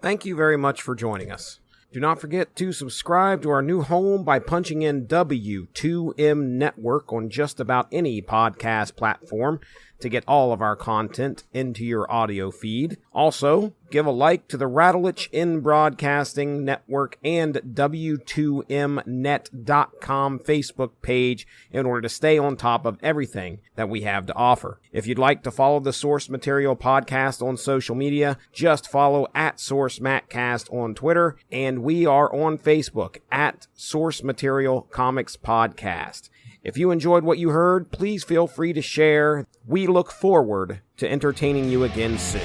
[SPEAKER 2] Thank you very much for joining us. Do not forget to subscribe to our new home by punching in W2M Network on just about any podcast platform to get all of our content into your audio feed. Also, give a like to the Rattlich in Broadcasting Network and W2Mnet.com Facebook page in order to stay on top of everything that we have to offer. If you'd like to follow the Source Material Podcast on social media, just follow @SourceMattCast on Twitter, and we are on Facebook @Source Material Comics Podcast. If you enjoyed what you heard, please feel free to share. We look forward to entertaining you again soon.